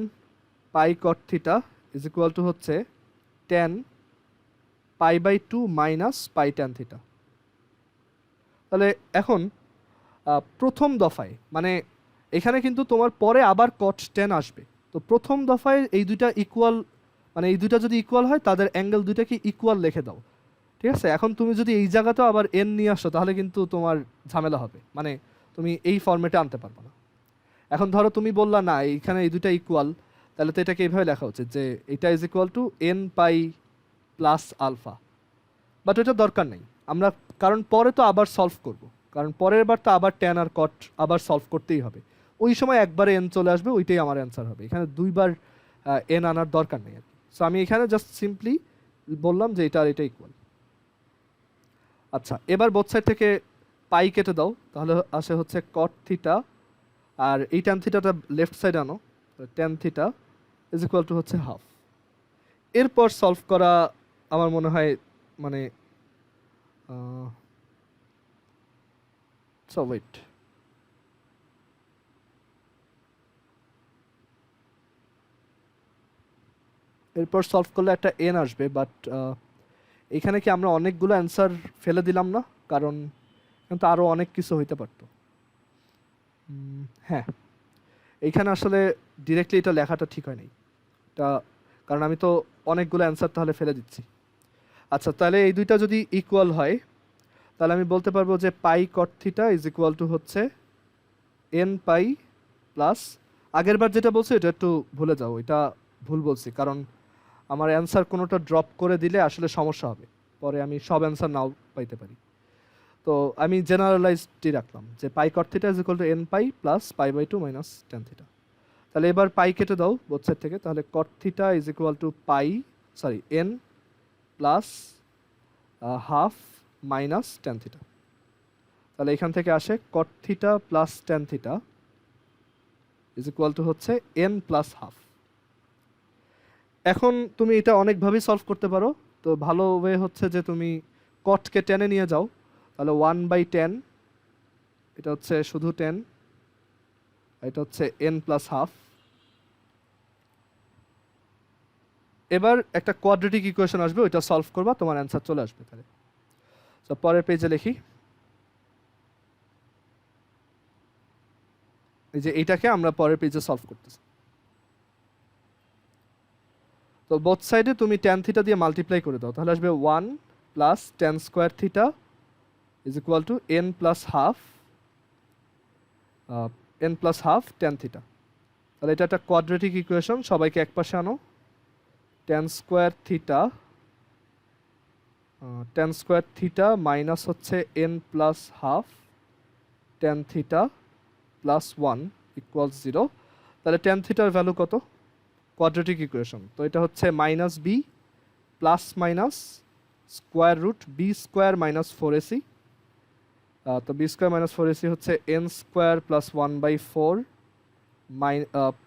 pi cot theta is equal to হচ্ছে tan pi by 2 minus pi tan theta. তাহলে এখন প্রথম দফায়, মানে এখানে কিন্তু তোমার পরে আবার কট টেন আসবে, তো প্রথম দফায় এই দুইটা ইকুয়াল, মানে এই দুইটা যদি ইকুয়াল হয় তাদের অ্যাঙ্গেল দুইটাকে ইকুয়াল লিখে দাও, ঠিক আছে? এখন তুমি যদি এই জায়গাতেও আবার এন নিয়ে আসো তাহলে কিন্তু তোমার ঝামেলা হবে, মানে তুমি এই ফর্মেটে আনতে পারবে না। এখন ধরো তুমি বললা না এইখানে এই দুইটা ইকুয়াল, তাহলে তো এটাকে এইভাবে লেখা উচিত যে এটা is equal to n pi plus alpha, but এটা দরকার নেই আমরা, কারণ পরে তো আবার সলভ করব, কারণ পরের বার তো আবার ট্যান আর কট আবার সলভ করতেই হবে, ওই সময় একবারে এন চলে আসবে, ওইটাই আমার অ্যান্সার হবে। এখানে দুইবার এন আনার দরকার নেই আর কি। সো আমি এখানে জাস্ট সিম্পলি বললাম যে এটা আর এটা ইকুয়াল। আচ্ছা, এবার বোথ সাইড থেকে পাই কেটে দাও, তাহলে আসে হচ্ছে কট থিটা, আর এই ট্যান থিটাটা লেফট সাইড আনো, tan theta is equal to হচ্ছে হাফ। এরপর সলভ করা আমার মনে হয় মানে ওয়েট, এরপর সলভ করলে একটা এন আসবে, বাট এখানে কি আমরা অনেকগুলো অ্যান্সার ফেলে দিলাম না? কারণ কিন্তু আরও অনেক কিছু হইতে পারতো। হ্যাঁ, এইখানে আসলে ডিরেক্টলি এটা লেখাটা ঠিক হয় নাই, এটা কারণ আমি তো অনেকগুলো অ্যান্সার তাহলে ফেলে দিচ্ছি। আচ্ছা, তাহলে এই দুইটা যদি ইকুয়াল হয় তাহলে আমি বলতে পারবো যে pi cot theta is equal to হচ্ছে এন পাই প্লাস, আগের বার যেটা বলছি এটা একটু ভুলে যাও, এটা ভুল বলছি, কারণ আমার অ্যান্সার কোনোটা ড্রপ করে দিলে আসলে সমস্যা হবে, পরে আমি সব অ্যান্সার নাও পাইতে পারি। তো আমি জেনারেলাইজডই রাখলাম যে pi cot theta is equal to n pi plus pi by 2 minus tan theta. তাহলে এবার পাই কেটে দাও বোথ সাইড থেকে, তাহলে cot theta is equal to pi, sorry n plus half minus tan theta. তাহলে এখান থেকে আসে cot theta plus tan theta is equal to হচ্ছে এন প্লাস হাফ। এখন তুমি এটা অনেকভাবেই সলভ করতে পারো, তো ভালো ওয়ে হচ্ছে যে তুমি কটকে টেনে নিয়ে যাও, তাহলে 1/10, এটা হচ্ছে শুধু 10, এটা হচ্ছে এন প্লাস হাফ। এবার একটা কোয়াড্রেটিক ইকুয়েশন আসবে, ওইটা সলভ করবা, তোমার অ্যান্সার চলে আসবে। তাহলে তো পরের পেজে লিখি, এই যে এইটাকে আমরা পরের পেজে সলভ করতেছি। তো বোথ সাইডে তুমি ট্যান থিটা দিয়ে মাল্টিপ্লাই করে দাও, তাহলে আসবে 1 plus tan square theta is equal to N plus half tan theta. তাহলে এটা একটা কোয়াড্রেটিক ইকুয়েশন, সবাইকে এক পাশে আনো। ট্যান স্কোয়ার থিটা মাইনাস হচ্ছে n plus half tan theta plus 1 equals 0। তাহলে ট্যান থিটার ভ্যালু কত? কোয়াড্রেটিক ইকুয়েশন, তো এটা হচ্ছে minus B plus minus square root B square minus 4ac, তো বি স্কোয়ার মাইনাস 4ac হচ্ছে N square plus 1/4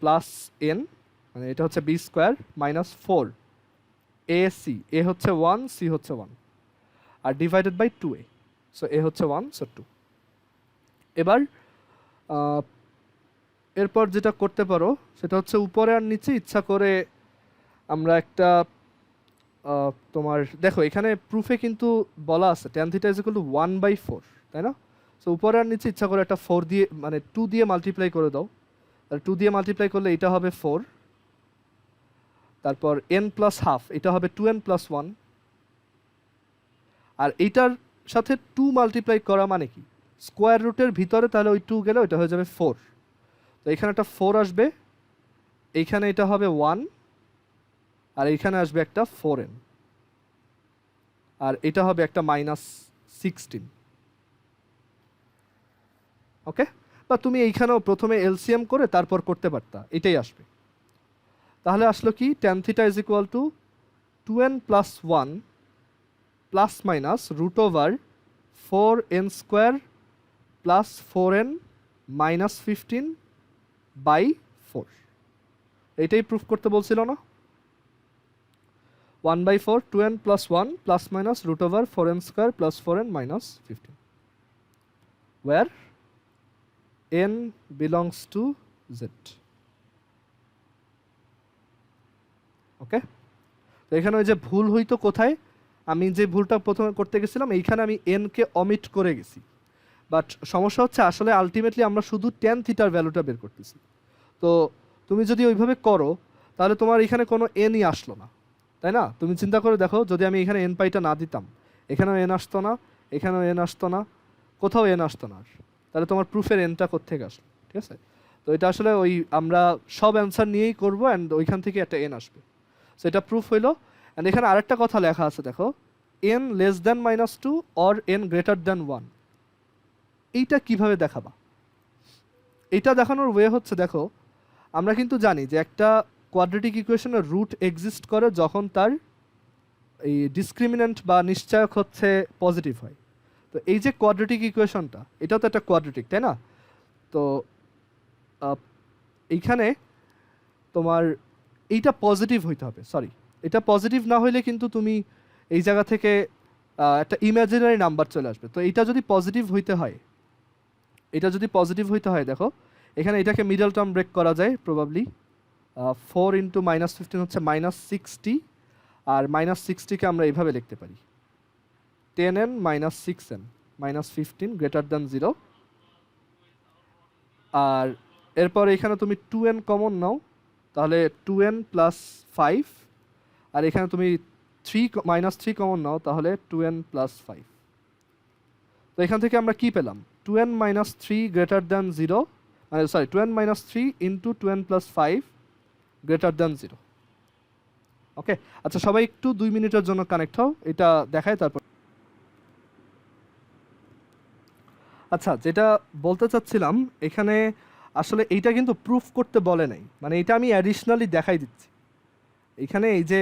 plus N, মানে এটা হচ্ছে B square minus 4 A C, A হচ্ছে 1, সি হচ্ছে 1, আর divided by 2a, so A হচ্ছে 1, so 2। এবার এরপর যেটা করতে পারো সেটা হচ্ছে উপরে আর নিচে ইচ্ছা করে আমরা একটা তোমার দেখো এখানে প্রুফে কিন্তু বলা আছে tan theta is equal two 1/4, তাই না? সো উপরে আর নিচে ইচ্ছা করে একটা 4 দিয়ে মানে 2 দিয়ে মাল্টিপ্লাই করে দাও, আর 2 দিয়ে মাল্টিপ্লাই করলে এটা হবে 4, তারপর n প্লাস হাফ, এটা হবে 2n প্লাস 1, আর এইটার সাথে 2 মাল্টিপ্লাই করা মানে কি স্কোয়ার রুটের ভিতরে, তাহলে ওই 2 গেলে ওইটা হয়ে যাবে 4, তো এখানে একটা 4 আসবে, এইখানে এটা হবে 1, আর এইখানে আসবে একটা 4n, আর এটা হবে একটা -16। ওকে, বা তুমি এইখানেও প্রথমে এলসিএম করে তারপর করতে পারতা, এটাই আসবে। তাহলে আসলো কি tan theta is equal to 2n plus 1 plus minus root over 4n square plus 4n minus 15 by 4। এইটাই প্রুফ করতে বলছিল না? 1/4 2n plus 1 plus minus root over 4n square plus 4n minus 15, where n belongs to z. ওকে, তো এখানে ওই যে ভুল হইতো কোথায়, আমি যে ভুলটা প্রথমে করতে গেছিলাম এইখানে আমি n কে অমিট করে গেছি, বাট সমস্যা হচ্ছে আসলে আলটিমেটলি আমরা শুধু tan থিটার ভ্যালুটা বের করতেছি। তো তুমি যদি ওইভাবে করো তাহলে তোমার এখানে কোনো nই আসলো না, তাই না? তুমি চিন্তা করে দেখো, যদি আমি এখানে n পাইটা না দিতাম, এখানেও n আসতো না, এখানেও n আসতো না, কোথাও n আসতো না, তাহলে তোমার প্রুফের nটা কোত্থেকে আসলো? ঠিক আছে, তো এটা আসলে ওই আমরা সব অ্যান্সার নিয়েই করবো অ্যান্ড ওইখান থেকে একটা n আসবে, সো এটা প্রুফ হইলো। অ্যান্ড এখানে আরেকটা কথা লেখা আছে দেখো, n less than -2 or n greater than 1, এইটা কিভাবে দেখাবা? এইটা দেখানোর ওয়ে হচ্ছে দেখো, আমরা কিন্তু জানি যে একটা কোয়াড্রেটিক ইকুয়েশনের রুট এক্সিস্ট করে যখন তার এই ডিসক্রিমিন্যান্ট বা নিশ্চয়ক হচ্ছে পজিটিভ হয়। তো এই যে কোয়াড্রেটিক ইকুয়েশনটা, এটাও তো একটা কোয়াড্রেটিক, তাই না? তো এইখানে তোমার এইটা পজিটিভ হইতে হবে, সরি, এটা পজিটিভ না হইলে কিন্তু তুমি এই জায়গা থেকে একটা ইমাজিনারি নাম্বার চলে আসবে। তো এইটা যদি পজিটিভ হইতে হয়, এটা যদি পজিটিভ হইতে হয় দেখো এখানে এটাকে মিডল টার্ম ব্রেক করা যায় প্রবাবলি, 4 ইন্টু -15 হচ্ছে -60, আর -60কে আমরা এইভাবে লিখতে পারি 10n - 6n -15 গ্রেটার দ্যান 0, আর এরপর এখানে তুমি 2n কমন নাও, তাহলে 2n প্লাস 5, আর এখানে তুমি -3 কমন নাও, তাহলে 2n প্লাস 5। তো এখান থেকে আমরা কি পেলাম? 2n - 3 greater than 0, sorry 2n - 3 into 2n plus 5 greater than 0। ওকে, আচ্ছা সবাই একটু 2 মিনিটের জন্য কানেক্ট হও, এটা দেখায় তারপর। আচ্ছা, যেটা বলতে চাচ্ছিলাম এখানে আসলে এইটা কিন্তু প্রুফ করতে বলে নাই, মানে এটা আমি অ্যাডিশনালি দেখাই দিচ্ছি। এখানে এই যে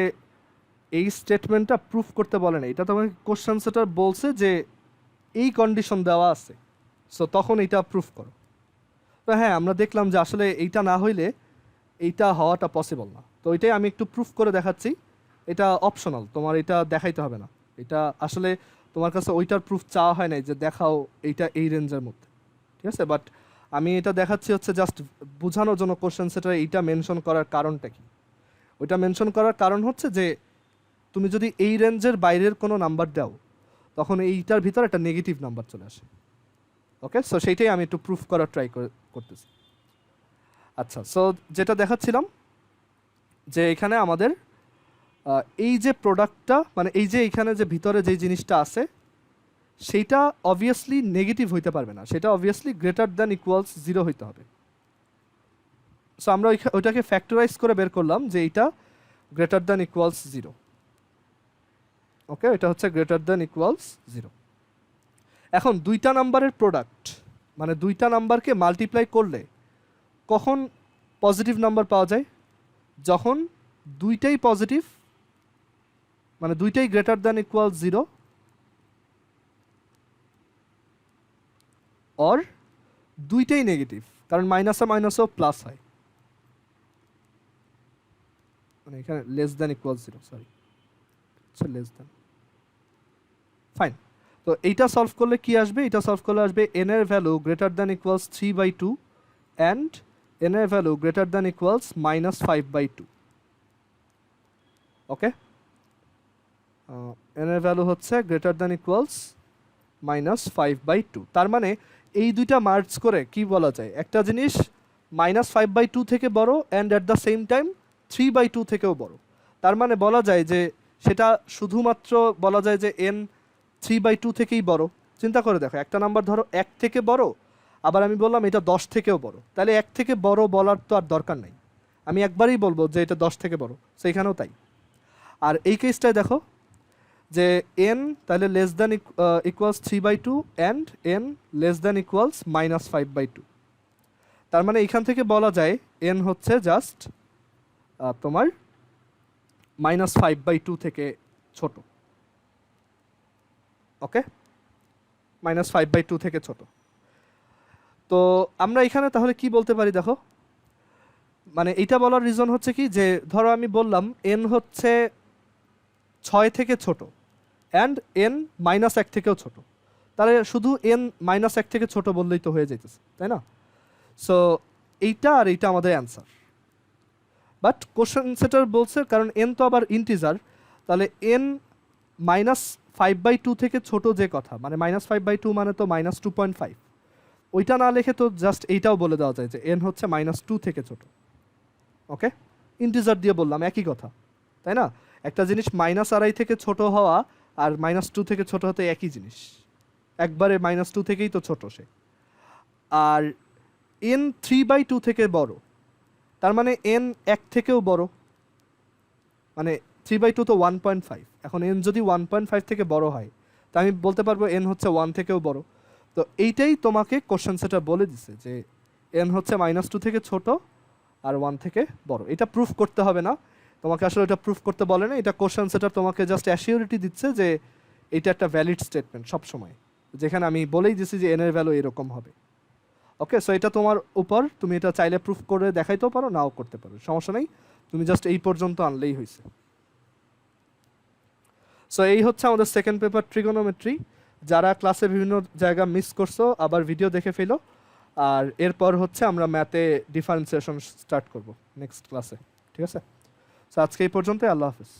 এই স্টেটমেন্টটা প্রুফ করতে বলে নাই, এটা তোমাকে কোশ্চেন সেটার বলছে যে এই কন্ডিশন দেওয়া আছে, সো তখন এইটা প্রুফ করো। তো হ্যাঁ, আমরা দেখলাম যে আসলে এইটা না হইলে এইটা হওয়াটা পসিবল না, তো এটাই আমি একটু প্রুফ করে দেখাচ্ছি। এটা অপশনাল, তোমার এটা দেখাইতে হবে না, এটা আসলে তোমার কাছে ওইটার প্রুফ চাওয়া হয় নাই যে দেখাও এইটা এই রেঞ্জের মধ্যে, ঠিক আছে? বাট আমি এটা দেখাচ্ছি হচ্ছে জাস্ট বোঝানোর জন্য কোশ্চেন সেটা এইটা মেনশন করার কারণটা কি। ওইটা মেনশন করার কারণ হচ্ছে যে তুমি যদি এই রেঞ্জের বাইরের কোনো নাম্বার দাও তখন এইটার ভিতর একটা নেগেটিভ নাম্বার চলে আসে। ওকে, সো সেইটাই আমি একটু প্রুফ করার ট্রাই করতেছি। আচ্ছা, সো যেটা দেখাচ্ছিলাম যে এখানে আমাদের এই যে প্রোডাক্টটা, মানে এই যে এখানে যে ভিতরে যে জিনিসটা আছে সেইটা অবভিয়াসলি নেগেটিভ হইতে পারবে না, সেটা অবভিয়াসলি গ্রেটার দ্যান ইকুয়ালস 0 হইতে হবে। সো আমরা ওইটাকে ফ্যাক্টরাইজ করে বের করলাম যে এইটা গ্রেটার দ্যান ইকুয়ালস 0। ওকে, এটা হচ্ছে গ্রেটার দ্যান ইকুয়ালস 0। এখন দুইটা নাম্বারের প্রোডাক্ট, মানে দুইটা নাম্বারকে মাল্টিপ্লাই করলে কখন পজিটিভ নাম্বার পাওয়া যায়? যখন দুইটাই পজিটিভ, মানে দুইটাই গ্রেটার দ্যান ইকুয়াল 0, অর দুইটাই নেগেটিভ, কারণ মাইনাসে মাইনাসেও প্লাস হয়। মানে এখানে লেস দ্যান ইকুয়াল 0, সরি, আচ্ছা লেস দ্যান, ফাইন। তো এইটা সলভ করলে কি আসবে? এটা সলভ করলে আসবে n এর value greater than equals 3/2 and n এর ভ্যালু গ্রেটার দ্যান ইকুয়ালস -5/2। ওকে, n এর ভ্যালু হচ্ছে গ্রেটার দ্যান ইকুয়ালস -5/2। তার মানে এই দুইটা মার্জ করে কি বলা যায়, একটা জিনিস -5/2 থেকে বড় and at the same time 3/2 থেকেও বড়। তার মানে বলা যায় যে সেটা শুধুমাত্র বলা যায় যে n 3/2 থেকেই বড়। চিন্তা করে দেখো, একটা নাম্বার ধরো 1 থেকে বড়, আবার আমি বললাম এটা 10 থেকেও বড়, তাহলে 1 থেকে বড় বলার তো আর দরকার নাই, আমি একবারই বলবো যে এটা 10 থেকে বড়, সেইখানেও তাই। আর এই কেসটায় দেখো যে n তাহলে less than equals 3/2 and n less than equals -5/2। তার মানে এখান থেকে বলা যায় n হচ্ছে জাস্ট তোমার -5/2 থেকে ছোট। ওকে, -5/2 থেকে ছোট। তো আমরা এখানে তাহলে কি বলতে পারি দেখো, মানে এইটা বলার রিজন হচ্ছে কি যে ধরো আমি বললাম n হচ্ছে 6 থেকে ছোট অ্যান্ড n -1 থেকেও ছোট, তাহলে শুধু n -1 থেকে ছোট বললেই তো হয়ে যাইতেছে, তাই না? সো এইটা আর এইটা আমাদের অ্যান্সার। বাট কোশ্চেন সেটার বলছে কারণ n তো আবার ইন্টিজার, তাহলে n -5/2 থেকে ছোট যে কথা, মানে -5/2 মানে তো -2.5, ওইটা না লিখে তো জাস্ট এইটাও বলে দেওয়া যায় যে n হচ্ছে -2 থেকে ছোট। ওকে, ইন্টিজার দিয়ে বললাম একই কথা, তাই না? একটা জিনিস -2.5 থেকে ছোট হওয়া আর -2 থেকে ছোট হতে একই জিনিস, একবারে -2 থেকেই তো ছোট সে। আর n 3/2 থেকে বড়, তার মানে n 1 থেকেও বড়, মানে 3/2 তো 1.5, এখন n যদি 1.5 থেকে বড় হয় তা আমি বলতে পারবো n হচ্ছে 1 থেকেও বড়। তো এইটাই তোমাকে কোশ্চেন সেটার বলে দিছে যে n হচ্ছে -2 থেকে ছোট আর 1 থেকে বড়। এটা প্রুফ করতে হবে না, তোমাকে আসলে এটা প্রুফ করতে বলে না, এটা কোশ্চেন সেটার তোমাকে জাস্ট অ্যাসিওরিটি দিচ্ছে যে এটা একটা ভ্যালিড স্টেটমেন্ট সব সময়, যেখানে আমি বলেই দিছি যে n এর ভ্যালু এরকম হবে। ওকে, সো এটা তোমার উপর, তুমি এটা চাইলে প্রুফ করে দেখাইতেও পারো, নাও করতে পারো, সমস্যা নেই, তুমি জাস্ট এই পর্যন্ত আনলেই হয়েছে। সো এই হচ্ছে আমাদের সেকেন্ড পেপার ট্রিগোনোমেট্রি। যারা ক্লাসে বিভিন্ন জায়গা মিস করছো আবার ভিডিও দেখে ফেলো, আর এরপর হচ্ছে আমরা ম্যাথে ডিফারেন্সিয়েশন স্টার্ট করব নেক্সট ক্লাসে, ঠিক আছে? সো আজকে এই পর্যন্তই, আল্লাহ হাফিজ।